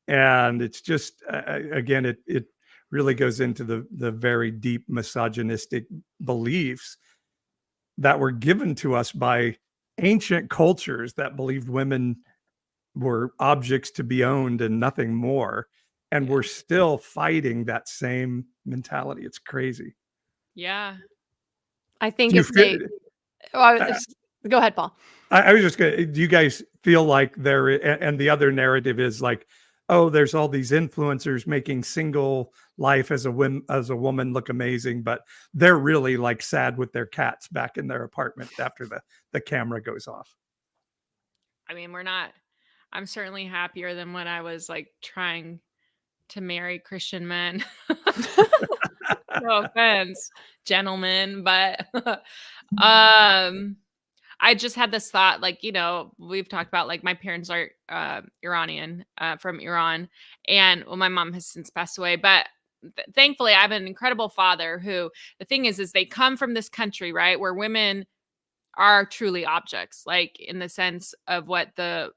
And it's just, again, it really goes into the very deep misogynistic beliefs that were given to us by ancient cultures that believed women were objects to be owned and nothing more. And Yeah. we're still fighting that same mentality. It's crazy. Yeah. I think Do you if feel, go ahead, Paul. I was just gonna, do you guys feel like there, and the other narrative is like, oh, there's all these influencers making single life as a woman look amazing, but they're really like sad with their cats back in their apartment after the camera goes off. I mean, I'm certainly happier than when I was like trying to marry Christian men. No offense, gentlemen, but I just had this thought, like, you know, we've talked about like my parents are Iranian, from Iran, and well, my mom has since passed away, but thankfully I have an incredible father who, the thing is they come from this country, right, where women are truly objects, like in the sense of what the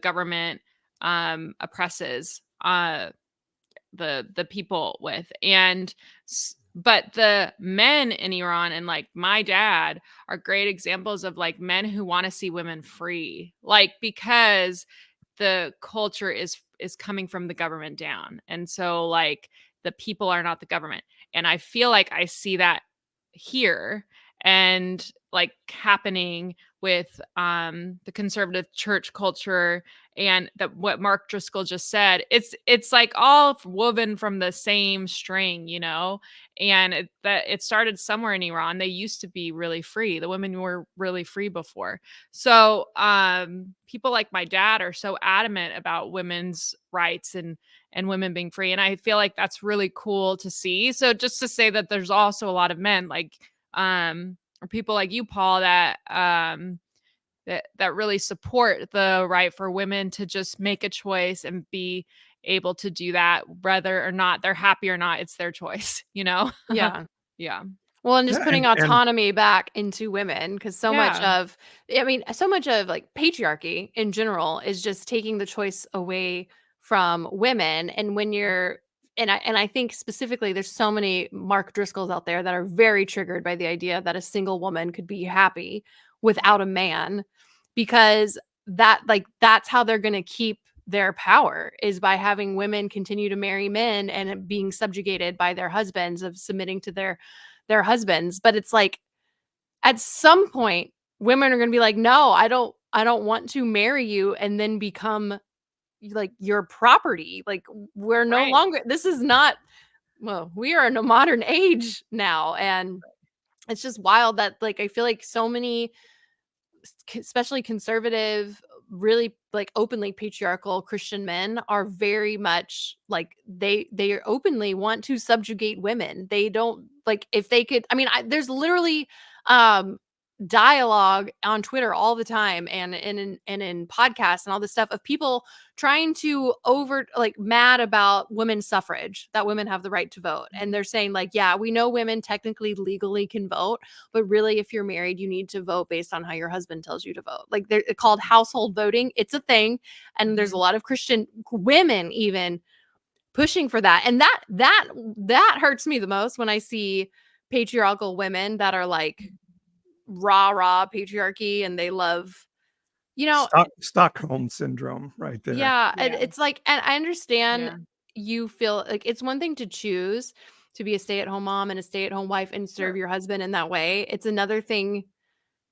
government oppresses the people with. And but the men in Iran and like my dad are great examples of like men who want to see women free, like because the culture is coming from the government down, and so like the people are not the government. And I feel like I see that here, and like happening with the conservative church culture, and that what Mark Driscoll just said, it's like all woven from the same string, you know. And it started somewhere in Iran. They used to be really free. The women were really free before. So people like my dad are so adamant about women's rights and women being free, and I feel like that's really cool to see. So just to say that there's also a lot of men like or people like you, Paul, that that really support the right for women to just make a choice and be able to do that, whether or not they're happy or not. It's their choice, you know? Yeah. Yeah. Well, and just Yeah, putting and autonomy back into women, because so much Yeah. of, I mean, so much of like patriarchy in general is just taking the choice away from women. And when you're, and I think specifically, there's so many Mark Driscolls out there that are very triggered by the idea that a single woman could be happy without a man, because that's how they're going to keep their power, is by having women continue to marry men and being subjugated by their husbands, of submitting to their husbands. But it's like at some point women are going to be like, no, I don't want to marry you and then become like your property. Like, we're no Right. longer, this is not, well, we are in a modern age now. And it's just wild that like I feel like so many especially conservative, really like openly patriarchal Christian men are very much like they openly want to subjugate women. They don't, like, if they could, I mean, there's literally um dialogue on Twitter all the time, and in podcasts and all this stuff, of people trying to like mad about women's suffrage, that women have the right to vote. And they're saying like, yeah, we know women technically legally can vote, but really if you're married, you need to vote based on how your husband tells you to vote. Like, they're called household voting. It's a thing. And there's a lot of Christian women even pushing for that. And that hurts me the most, when I see patriarchal women that are like rah patriarchy, and they love, you know. Stockholm syndrome right there. Yeah, and Yeah. it's like, and I understand Yeah. you feel like it's one thing to choose to be a stay-at-home mom and a stay-at-home wife and serve your husband in that way. It's another thing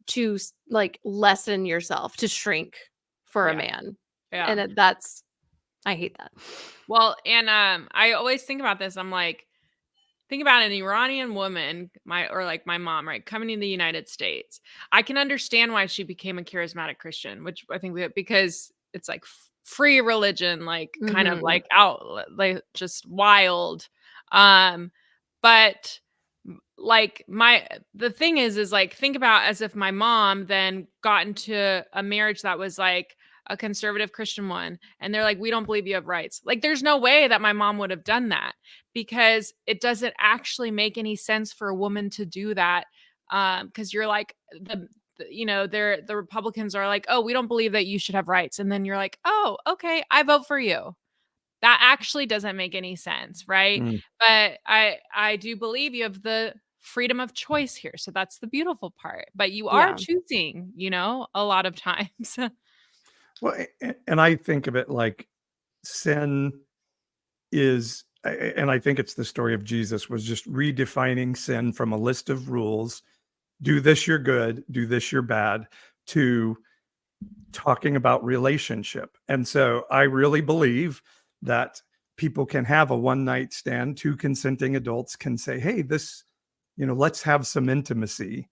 to like lessen yourself, to shrink for a Yeah. man. Yeah. And that's, I hate that. Well, and I always think about this. I'm like, think about an Iranian woman, or like my mom, right, coming to the United States. I can understand why she became a charismatic Christian, which I think because it's like free religion, like kind of Mhm. like out, like just wild. But like the thing is like, think about as if my mom then got into a marriage that was like a conservative Christian one, and they're like, we don't believe you have rights. Like, there's no way that my mom would have done that, because it doesn't actually make any sense for a woman to do that. Because you're like, the Republicans are like, oh, we don't believe that you should have rights. And then you're like, oh, okay, I vote for you. That actually doesn't make any sense, right? But I do believe you have the freedom of choice here. So that's the beautiful part. But you are choosing, a lot of times. Well, and I think of it like sin is, and I think it's the story of Jesus, was just redefining sin from a list of rules. Do this, you're good. Do this, you're bad, to talking about relationship. And so I really believe that people can have a one-night stand. Two consenting adults can say, hey, this, let's have some intimacy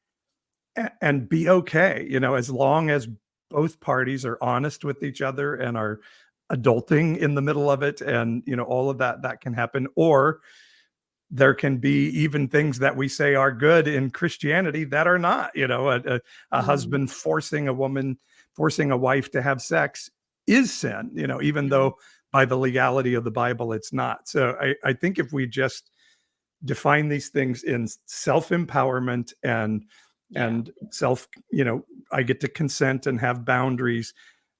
and be okay, as long as both parties are honest with each other and are adulting in the middle of it. And, all of that can happen. Or there can be even things that we say are good in Christianity that are not, a husband forcing a wife to have sex is sin, even though by the legality of the Bible, it's not. So I think if we just define these things in self-empowerment and self, I get to consent and have boundaries,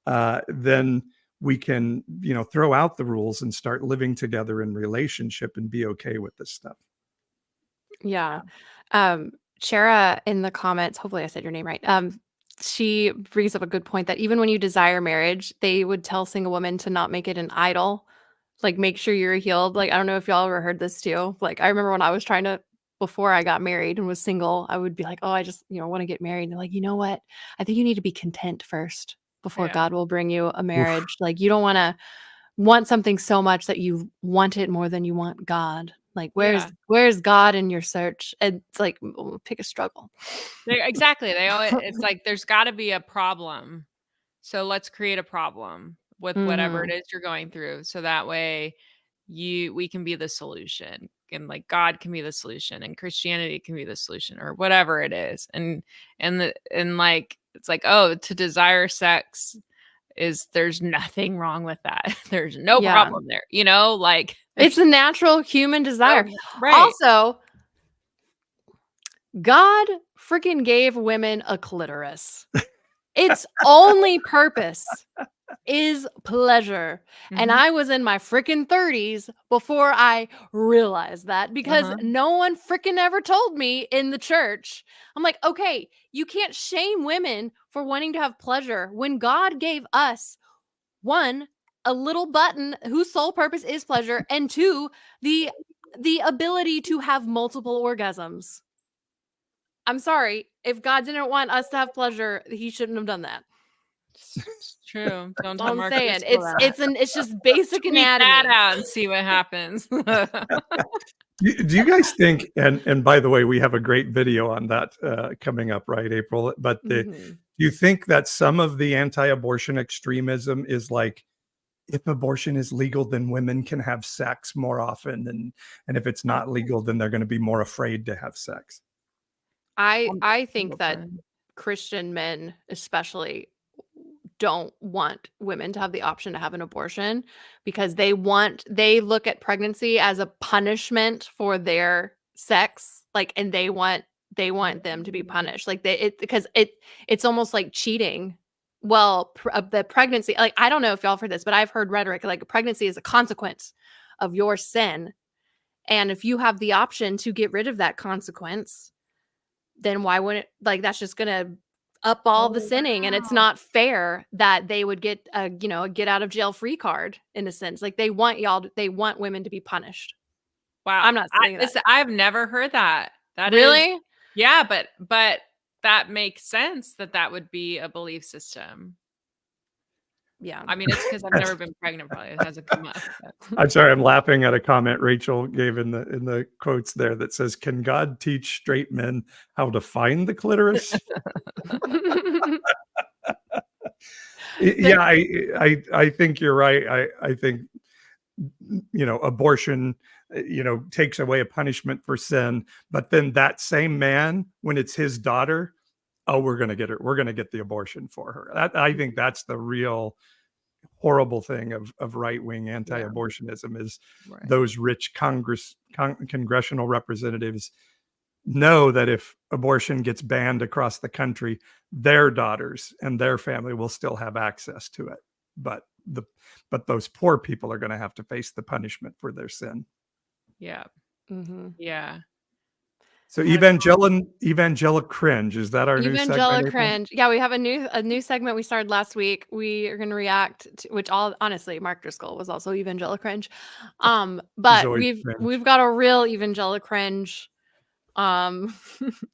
then we can, throw out the rules and start living together in relationship and be okay with this stuff. Yeah. Shara in the comments, hopefully I said your name right. She brings up a good point that even when you desire marriage, they would tell single women to not make it an idol. Like, make sure you're healed. Like, I don't know if y'all ever heard this too. Like, I remember when I was before I got married and was single, I would be like, oh, I just, want to get married. And they're like, you know what? I think you need to be content first before God will bring you a marriage. Oof. Like, you don't want to want something so much that you want it more than you want God. Like, where's God in your search? And it's like, pick a struggle. Exactly. It's like, there's got to be a problem. So let's create a problem with whatever it is you're going through. So that way we can be the solution, and like God can be the solution, and Christianity can be the solution, or whatever it is. And like, it's like, oh, to desire sex there's nothing wrong with that. There's no problem there, like it's a natural human desire. Right. Also, God freaking gave women a clitoris. Its only purpose is pleasure. And I was in my freaking 30s before I realized that, because no one freaking ever told me in the church. I'm like, okay, you can't shame women for wanting to have pleasure when God gave us, one, a little button whose sole purpose is pleasure, and two, the ability to have multiple orgasms. I'm sorry, if God didn't want us to have pleasure, he shouldn't have done that. It's true. Don't I'm tell saying it's just basic anatomy. That out and see what happens. Do you guys think? And by the way, we have a great video on that coming up, right, April? But do you think that some of the anti-abortion extremism is like, if abortion is legal, then women can have sex more often, and if it's not legal, then they're going to be more afraid to have sex? I think that Christian men especially don't want women to have the option to have an abortion, because they look at pregnancy as a punishment for their sex, like, and they want them to be punished, like because it's almost like cheating. Well, the pregnancy, like, I don't know if y'all have heard this, but I've heard rhetoric like pregnancy is a consequence of your sin, and if you have the option to get rid of that consequence, then why wouldn't, like, that's just gonna up all the sinning. And it's not fair that they would get a get out of jail free card, in a sense. Like, they want women to be punished. Wow. I'm not saying that. I've never heard that. That really? Is, yeah, but that makes sense that would be a belief system. Yeah. I mean, it's because I've never been pregnant, probably. It hasn't come up. I'm sorry, I'm laughing at a comment Rachel gave in the quotes there that says, "Can God teach straight men how to find the clitoris?" Yeah, I think you're right. I think abortion, takes away a punishment for sin. But then that same man, when it's his daughter, oh, we're going to get the abortion for her. I think that's the real horrible thing of right-wing anti-abortionism is those rich congressional representatives know that if abortion gets banned across the country, their daughters and their family will still have access to it. But those poor people are going to have to face the punishment for their sin. Yeah. Mm-hmm. Yeah. So evangelic cringe, is that our new segment? Evangelic cringe. Yeah, we have a new segment we started last week. We are going to react to, which honestly, Mark Driscoll was also evangelic cringe. But we've got a real evangelic cringe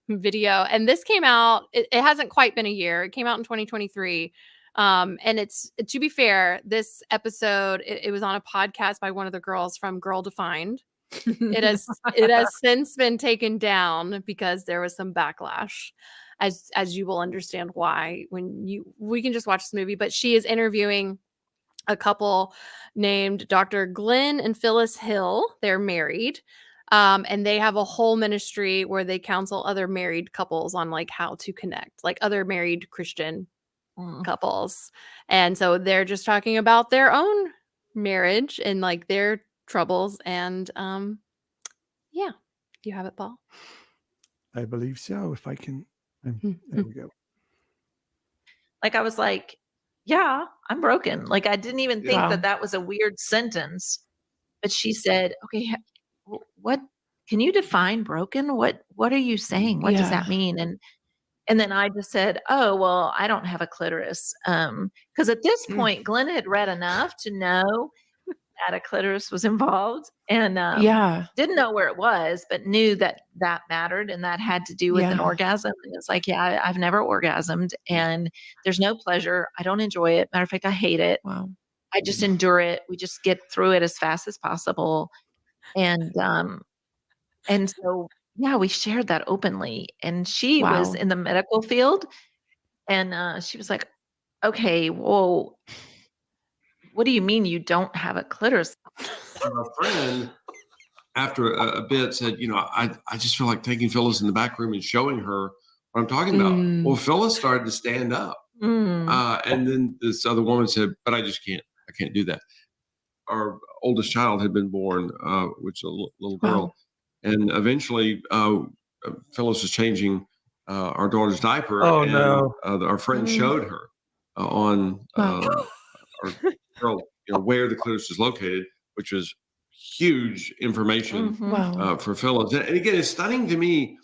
video, and this came out, it hasn't quite been a year. It came out in 2023. And it's, to be fair, this episode, it was on a podcast by one of the girls from Girl Defined. It has since been taken down because there was some backlash, as you will understand why we can just watch this movie. But she is interviewing a couple named Dr. Glenn and Phyllis Hill. They're married. And they have a whole ministry where they counsel other married couples on like how to connect, like other married Christian couples. And so they're just talking about their own marriage and like their troubles. And yeah, you have it, Paul. I believe so. If I can, there we go. Like, I was like, yeah, I'm broken. Like, I didn't even think that was a weird sentence. But she said, okay, what can you define broken? What are you saying? What does that mean? And then I just said, oh, well, I don't have a clitoris. Because at this point, Glenn had read enough to know that a clitoris was involved, and didn't know where it was, but knew that mattered, and that had to do with an orgasm. And it's like, I've never orgasmed, and there's no pleasure. I don't enjoy it. Matter of fact, I hate it. Wow. I just endure it. We just get through it as fast as possible. And so, we shared that openly. And she was in the medical field, and she was like, okay, well, what do you mean you don't have a clitoris? Our friend, after a bit, said, I just feel like taking Phyllis in the back room and showing her what I'm talking about. Well, Phyllis started to stand up. And then this other woman said, but I just can't. I can't do that. Our oldest child had been born, which is a little girl. And eventually, Phyllis was changing our daughter's diaper. Oh, and, no. Our friend showed her on our girl, where the clitoris is located, which was huge information for Phyllis. And again, it's stunning to me.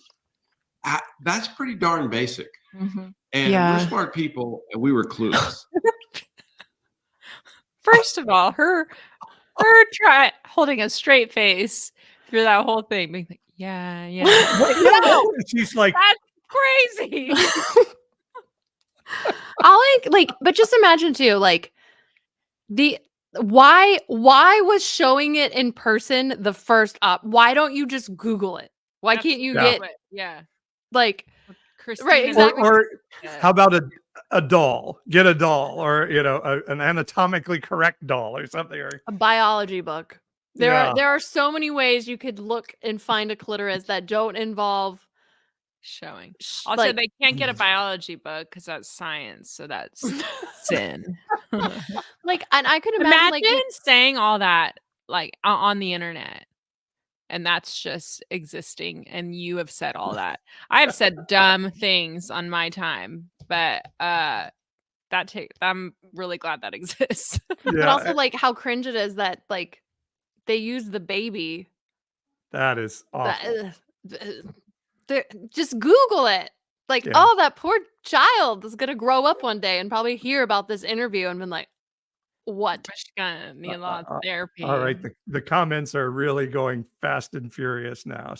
That's pretty darn basic. And we're smart people, and we were clueless. First of all, her holding a straight face through that whole thing, being like, She's like, that's crazy. But just imagine too, like why was showing it in person the first up? Why don't you just Google it? Why can't you get like Kristina, right? Exactly. Or how about a doll? Get a doll, or an anatomically correct doll, or something, or a biology book. There are so many ways you could look and find a clitoris that don't involve showing. Also, they can't get a biology book because that's science, so that's sin. And I could imagine saying all that on the internet, and that's just existing, and you have said all that. I have said dumb things on my time, but I'm really glad that exists. But also how cringe it is that they use the baby. That is awful. Just Google it. Oh, that poor child is gonna grow up one day and probably hear about this interview and been like, what? Need a lot of therapy. All right, the comments are really going fast and furious now.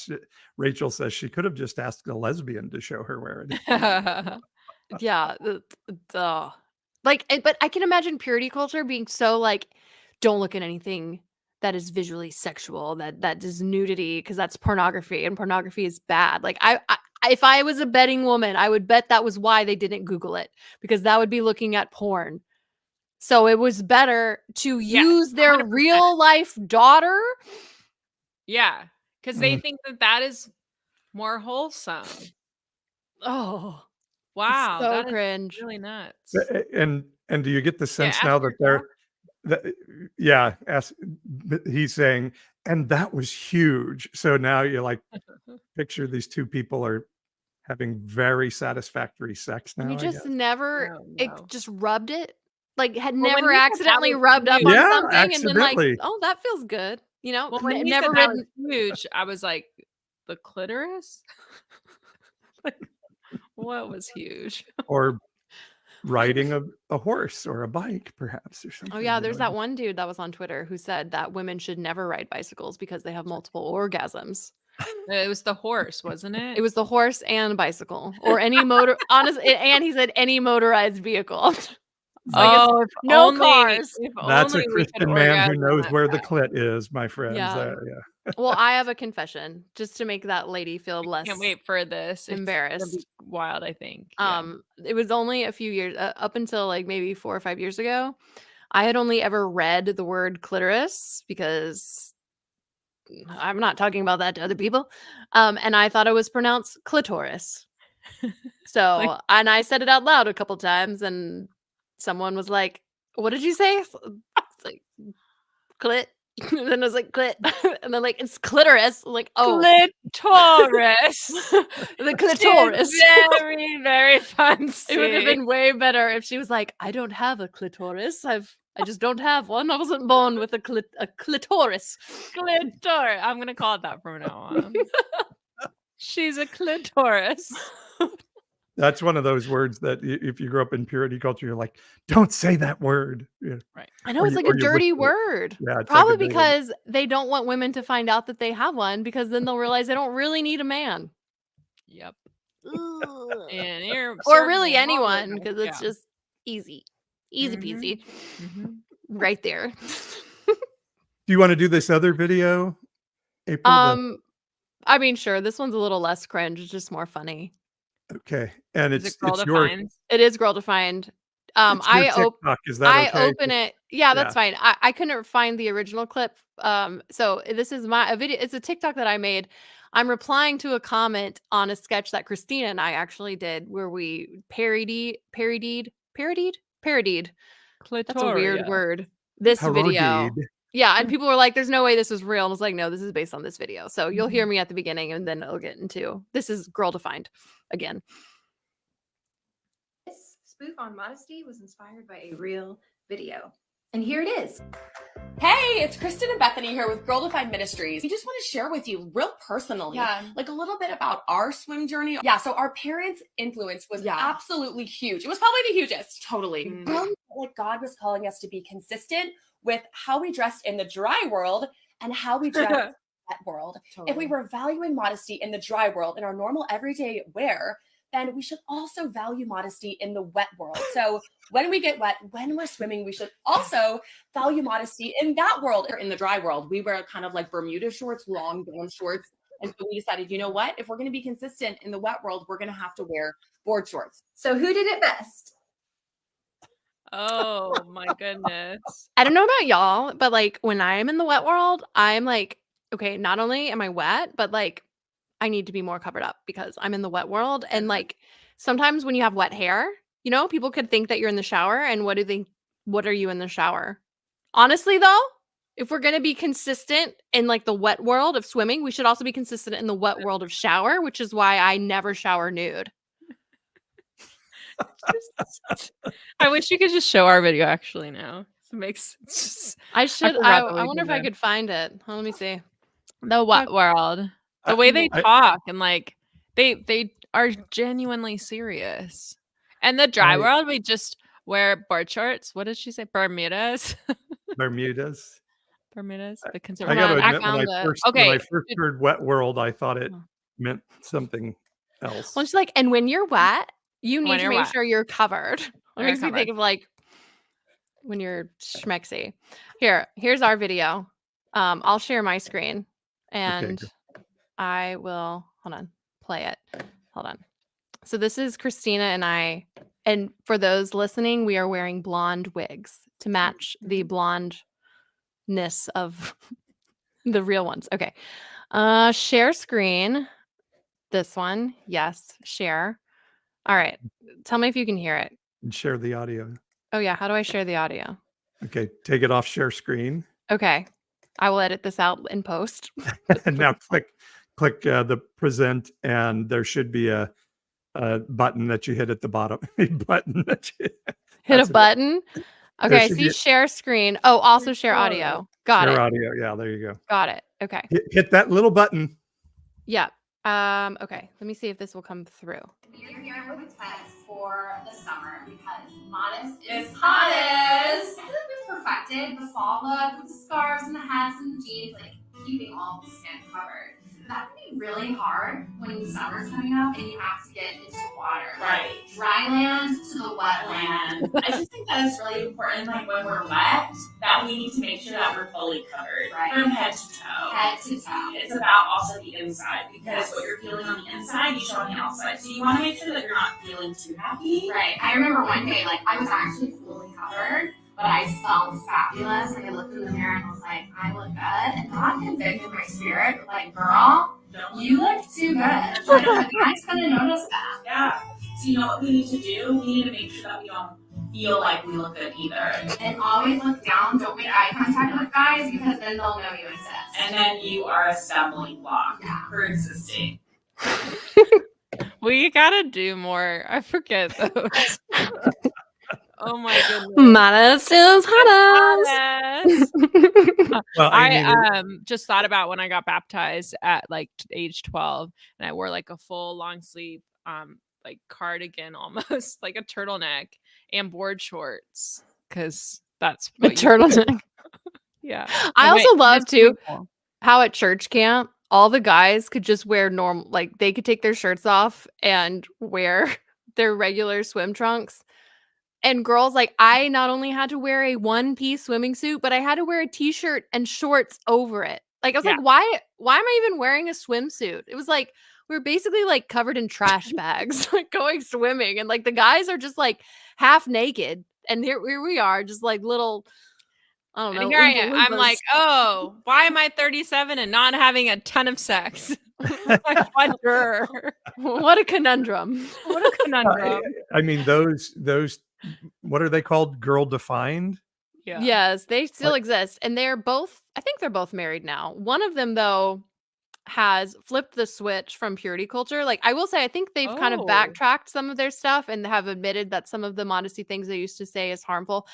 Rachel says she could have just asked a lesbian to show her where it is. But I can imagine purity culture being so don't look at anything that is visually sexual, that is nudity, because that's pornography, and pornography is bad. If I was a betting woman, I would bet that was why they didn't Google it, because that would be looking at porn. So it was better to use their 100%. Real life daughter Yeah, because they think that is more wholesome. Oh, Wow, so that is cringe. really nuts. And do you get the sense ask now your that doc. he's saying, and that was huge. So now you're like, picture these two people are having very satisfactory sex now, You I just guess. never Oh, it no. just rubbed it. Like had Well, when never you said that accidentally was rubbed up huge- on Yeah, something and been like, accidentally. oh, that feels good. You know, Well, when you never said that ridden. was huge, I was like, the clitoris? Like, what was huge? Or riding a horse or a bike, perhaps, or something. Oh yeah, you there's know? that one dude that was on Twitter who said that women should never ride bicycles because they have multiple orgasms. It was the horse, wasn't it? It was the horse and bicycle or any motor. Honestly, and he said any motorized vehicle. Oh, if no only, cars. If That's only a we could Christian man who orgasm knows that where the fast. clit is, my friends. Yeah. Yeah. Well, I have a confession just to make that lady feel less Can't wait for this. It's gonna embarrassed. be wild, I think. Yeah. It was only a few years up until like maybe 4 or 5 years ago. I had only ever read the word clitoris because I'm not talking about that to other people. And I thought it was pronounced clitoris. So, and I said it out loud a couple times and someone was like, "What did you say?" It's like clit. And then I was like, clit. And then like, it's clitoris. I'm like, oh. Clitoris. The clitoris. She's very, very fancy. It would have been way better if she was like, I don't have a clitoris. I just don't have one. I wasn't born with a clitoris. Clitoris. I'm gonna call it that from now on. She's a clitoris. That's one of those words that if you grew up in purity culture, you're like, don't say that word. Yeah. Right. I know Or it's you- like or a you dirty whisper it. word. Yeah, it's like a Probably dirty- because they don't want women to find out that they have one because then they'll realize they don't really need a man. Yep. Ugh. And you're Or really certainly anyone wrong. because it's Yeah. just easy Mhm. peasy Mhm. right there. Do you want to do this other video, April? I mean, sure, this one's a little less cringe. It's just more funny. Okay, and Is it's it girl your defined? It is girl defined. it's your TikTok. Is that I okay? open it. Yeah, that's Yeah. fine. I couldn't find the original clip. So this is a video. It's a TikTok that I made. I'm replying to a comment on a sketch that Kristina and I actually did where we parodied. That's a weird Clitoria. word. This video. Parodied. Yeah, and people were like, "There's no way this is real." And I was like, "No, this is based on this video." So you'll hear me at the beginning, and then it'll get into this is girl defined again. This spoof on modesty was inspired by a real video. And here it is. Hey, it's Kristen and Bethany here with Girl Defined Ministries. We just want to share with you real personally, like a little bit about our swim journey. Yeah, so our parents' influence was absolutely huge. It was probably the hugest. Totally. Really, like God was calling us to be consistent with how we dressed in the dry world and how we dressed in the wet world. If we were valuing modesty in the dry world, in our normal everyday wear, then we should also value modesty in the wet world. So when we get wet, when we're swimming, we should also value modesty in that world. In the dry world, we wear kind of like Bermuda shorts, long down shorts. And so we decided, you know what? If we're going to be consistent in the wet world, we're going to have to wear board shorts. So who did it best? Oh my goodness. I don't know about y'all, but like when I'm in the wet world, I'm like, okay, not only am I wet, but like I need to be more covered up because I'm in the wet world. And like sometimes when you have wet hair, you know, people could think that you're in the shower. And what are you in the shower? Honestly, though, if we're going to be consistent in like the wet world of swimming, we should also be consistent in the wet world of shower, which is why I never shower nude. I wish you could just show our video actually now. It makes I should. forgot that I we wonder did if I that. could find it. Let me see. The wet world. The way they talk and like they are genuinely serious. And the dry world, we just wear board shorts. What did she say? Bermudas. Bermudas. Bermudas. The I conservative. got to I admit, found it. when I first heard wet world, I thought it meant something else. Well, she's like, and when you're wet, you need When to you're make wet. sure you're covered. It You're makes me think covered. of like when you're schmexy. Here's our video. I'll share my screen and I will play it. Hold on. So this is Kristina and I, and for those listening, we are wearing blonde wigs to match the blondness of The real ones. Okay. Share screen. This one. Yes. Share. All right. Tell me if you can hear it. And share the audio. Oh yeah. How do I share the audio? Okay, take it off share screen. Okay. I will edit this out in post. And now click the present, and there should be a button that you hit at the bottom. Button that you hit a button. Okay, I should see be- share screen. Oh, also share audio. Got share it. audio. Yeah, there you go. Got it. Okay. Hit that little button. Yeah. Okay. Let me see if this will come through. You're here with Tess for the summer because modest is hottest. I feel like we've perfected the fall look with the scarves and the hats and the jeans, like keeping all the skin covered. That can be really hard when summer's coming up and you have to get into water. Right. Dry land to the wet land. I just think that is really important, like when we're wet, that we need to make sure that we're fully covered from head to toe. Head to toe. It's about also the inside, because what you're feeling on the inside, you show on the outside. So you want to make sure that you're not feeling too happy. Right. I remember one day, like, I was actually fully covered, but I felt fabulous. Like, I looked in the mirror and was like, I look good. And God convicted my spirit, like, girl, you look too good. Like, the guy's gonna notice that. Yeah. So you know what we need to do? We need to make sure that we don't feel like we look good either. And always look down. Don't make eye contact with guys because then they'll know you exist. And then you are a stumbling block for existing. We gotta do more. I forget those. Oh my goodness. Modest is hottest. Well, I just thought about when I got baptized at like age 12, and I wore like a full long sleeve like cardigan, almost like a turtleneck, and board shorts, because that's A turtleneck. Yeah. I also love that's too pretty cool. how at church camp all the guys could just wear normal, like they could take their shirts off and wear their regular swim trunks. And girls, like, I not only had to wear a one-piece swimming suit, but I had to wear a t-shirt and shorts over it. Like, I was like, why am I even wearing a swimsuit? It was like we were basically like covered in trash bags, like going swimming, and like the guys are just like half naked, and here we are, just like little. I don't know. And here I am. I'm Oompa like, oh, why am I 37 and not having a ton of sex? I wonder. What a conundrum. What a conundrum. I mean, those what are they called? Girl defined? Yeah. Yes, they still exist. And they're both, I think they're both married now. One of them, though, has flipped the switch from purity culture. Like, I will say, I think they've kind of backtracked some of their stuff and have admitted that some of the modesty things they used to say is harmful.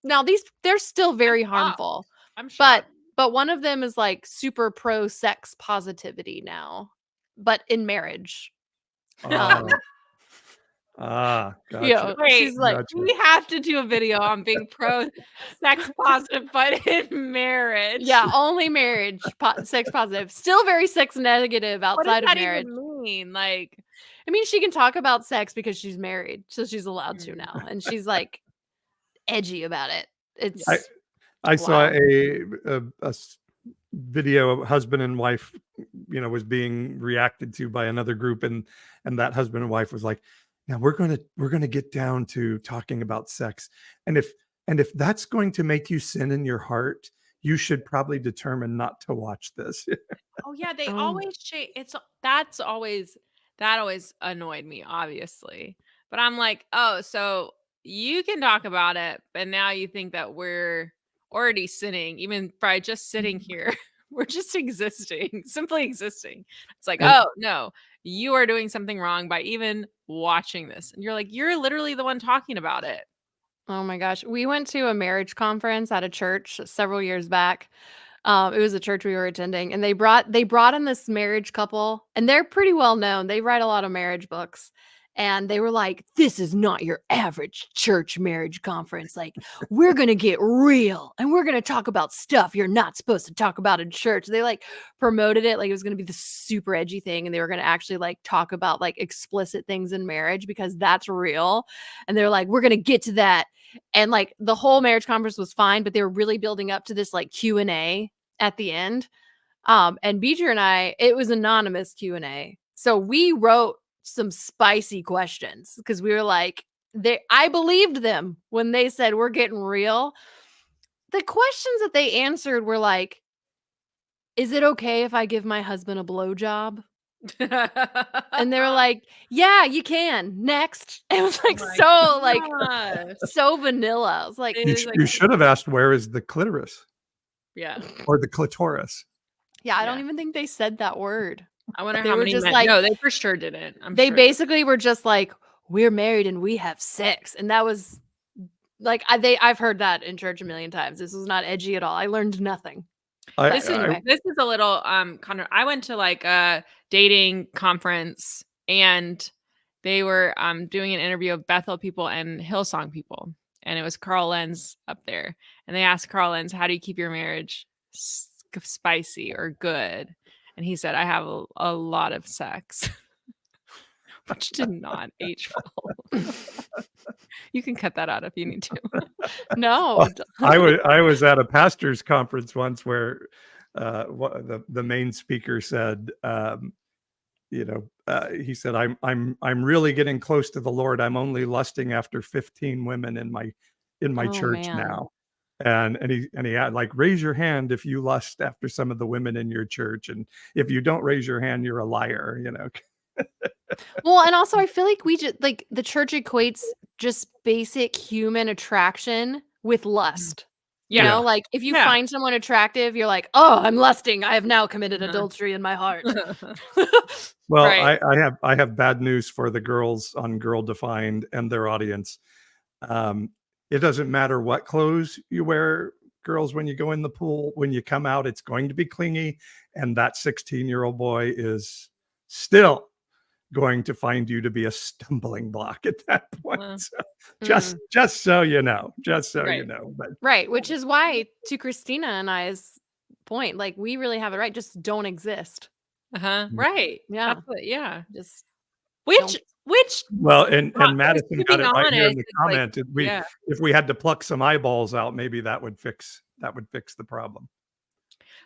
Now, they're still very harmful. I'm sure. But one of them is like super pro sex positivity now, but in marriage. Gotcha. Wait, she's like, Gotcha. we have to do a video on being pro sex positive, but in marriage. Yeah, only marriage, sex positive. Still very sex negative outside what of does that marriage. even mean? Like, I mean, she can talk about sex because she's married, so she's allowed to now, and she's like edgy about it. It's I saw a video of husband and wife, was being reacted to by another group, and that husband and wife was like, now we're gonna get down to talking about sex, and if that's going to make you sin in your heart, you should probably determine not to watch this. oh yeah, they always change. That always annoyed me, obviously. But I'm like, oh, so you can talk about it, but now you think that we're already sinning, even by just sitting here. We're just existing, simply existing. It's like, oh no, you are doing something wrong by even watching this. And you're like, you're literally the one talking about it. Oh my gosh. We went to a marriage conference at a church several years back. It was a church we were attending, and they brought in this marriage couple, and they're pretty well known. They write a lot of marriage books. And they were like, this is not your average church marriage conference. Like, we're going to get real, and we're going to talk about stuff you're not supposed to talk about in church. They like promoted it like it was going to be the super edgy thing. And they were going to actually like talk about like explicit things in marriage because that's real. And they're like, we're going to get to that. And like the whole marriage conference was fine, but they were really building up to this like Q&A at the end. And Beecher and I, it was anonymous Q&A. So we wrote some spicy questions because we were like, I believed them when they said we're getting real. The questions that they answered were like, is it okay if I give my husband a blowjob? And they were like, yeah, you can. Next. It was like so vanilla. I was like, You should have asked, where is the clitoris? Yeah. Or the clitoris. Yeah, I don't even think they said that word. I wonder They how were many just men. like- No, they for sure didn't. They basically were just like, we're married and we have sex. And that was like, I've heard that in church a million times. This was not edgy at all. I learned nothing. This is a little kind of. I went to like a dating conference and they were doing an interview of Bethel people and Hillsong people, and it was Carl Lenz up there, and they asked Carl Lenz, how do you keep your marriage spicy or good? And he said, I have a lot of sex. Which did not age well. You can cut that out if you need to. No. I was at a pastor's conference once where the main speaker said, he said, I'm really getting close to the Lord. I'm only lusting after 15 women in my church now. And he had like, raise your hand if you lust after some of the women in your church. And if you don't raise your hand, you're a liar, Well, and also I feel like we just like the church equates just basic human attraction with lust. Yeah. You know, like if you find someone attractive, you're like, oh, I'm lusting. I have now committed adultery in my heart. Well, Right. I have bad news for the girls on Girl Defined and their audience. It doesn't matter what clothes you wear, girls, when you go in the pool, when you come out, it's going to be clingy. And that 16-year-old boy is still going to find you to be a stumbling block at that point. So just so you know, but Right. Which is why, to Kristina and I's point, like we really have it right. Just don't exist. Right. Yeah. That's what, yeah. Just Which well, and Madison got it right here in the it's like, comment. If we had to pluck some eyeballs out, maybe that would fix the problem.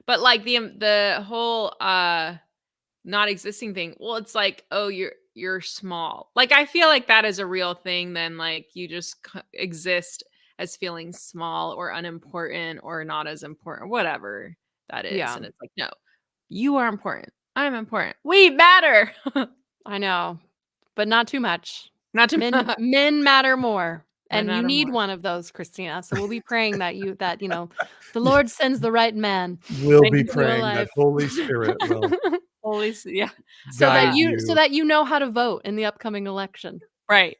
But like the whole not existing thing, well, it's like, oh, you're small. Like I feel like that is a real thing. Then like you just exist as feeling small or unimportant or not as important, whatever that is. Yeah. And it's like, no, you are important. I'm important. We matter. I know, but not too much. Not too much. Men matter more. Men And you matter need more. one of those, Kristina. So we'll be praying that the Lord sends the right man. We'll be into your praying that life. Holy Spirit will Yeah. So guide that you know how to vote in the upcoming election. Right.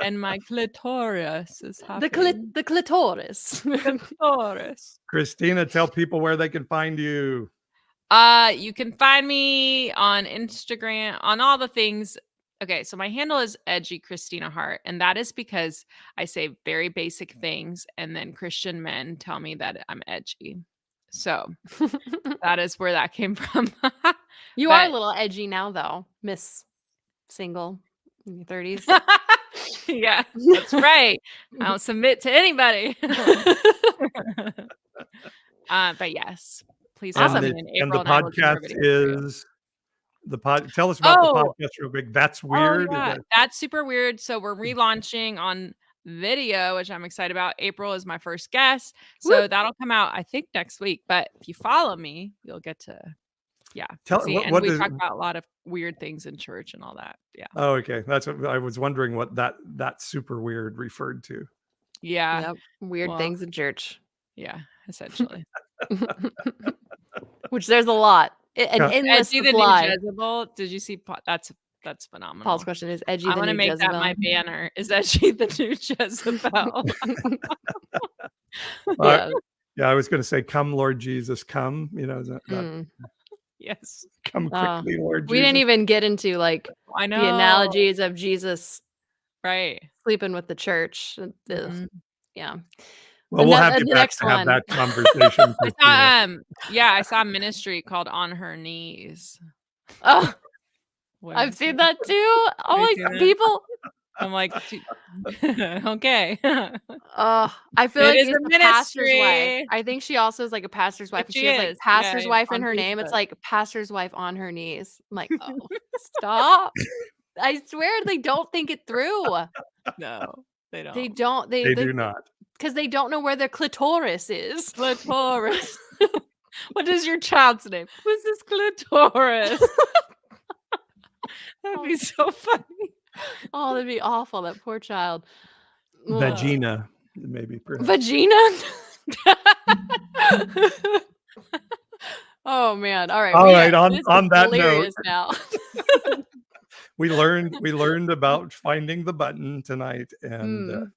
And my clitoris is happy. The clitoris. Clitoris. Kristina, tell people where they can find you. You can find me on Instagram, on all the things. Okay, so my handle is edgy Kristina Hart, and that is because I say very basic things, and then Christian men tell me that I'm edgy. So that is where that came from. You are a little edgy now, though, Miss Single in your 30s. Yeah, that's right. I don't submit to anybody. But yes, please Awesome. follow me in And the April, and I will do more podcast videos for you. is tell us about the podcast real quick. That's weird. Oh, yeah. That's super weird. So we're relaunching on video, which I'm excited about. April is my first guest. So that'll come out, I think, next week. But if you follow me, you'll get to, see. And we talk about a lot of weird things in church and all that. Yeah. Oh, okay. That's what I was wondering what that super weird referred to. Yeah. Yep. Weird things in church. Yeah, essentially. Which there's a lot. An endless Edgy supply. the new Jezebel. Did you see? That's phenomenal. Paul's question is edgy. I want to make Jezebel. that my banner. Is edgy the new Jezebel? Yeah, I was going to say, "Come, Lord Jesus, come." Yes. Come quickly, Lord. We didn't even get into like I know the analogies of Jesus, right? Sleeping with the church. Yeah. Well, we'll have you back to have that conversation. I saw a ministry called On Her Knees. Oh, I've seen that too. Oh my people. I'm like, okay. I feel like it's it's a a pastor's wife. ministry. I think she also is like a pastor's wife. She She has like is. pastor's Yeah, wife in on her name. It's Facebook. like pastor's wife on her knees. I'm like, oh, stop. I swear they don't think it through. No, they don't. They don't. They do not. Because they don't know where their clitoris is. Clitoris. What is your child's name? Mrs. Clitoris. That'd be so funny. Oh, that'd be awful. That poor child. Vagina, maybe. Perhaps. Vagina? Oh man. All right. All right. This On is that note, hilarious now. we learned about finding the button tonight, and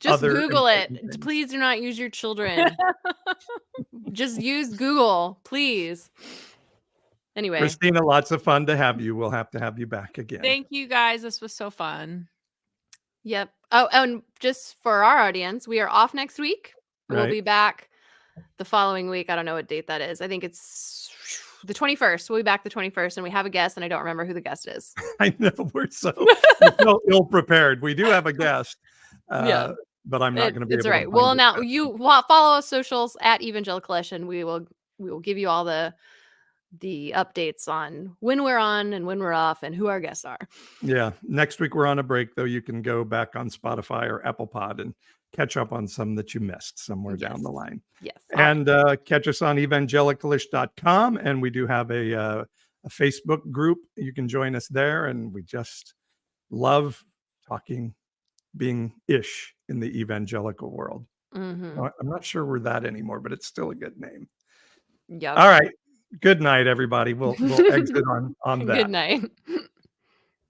just other Google it. important things. Please do not use your children. Just use Google, please. Anyway, Kristina, lots of fun to have you. We'll have to have you back again. Thank you guys. This was so fun. yep. Oh, and just for our audience, we are off next week. We'll Right. be back the following week. I don't know what date that is. I think it's the 21st. We'll be back the 21st, and we have a guest, and I don't remember who the guest is. I know we're so ill prepared. We do have a guest, Yeah. but I'm not going to be. It's able all right. To We'll find now it. you follow us socials at Evangelical-ish, and we will give you all the updates on when we're on and when we're off and who our guests are. Yeah. Next week we're on a break, though. You can go back on Spotify or Apple Pod and catch up on some that you missed somewhere down the line. Yes. And catch us on evangelicalish.com. And we do have a Facebook group. You can join us there. And we just love talking, being ish in the evangelical world. Mm-hmm. I'm not sure we're that anymore, but it's still a good name. Yep. All right. Good night, everybody. We'll exit on that. Good night.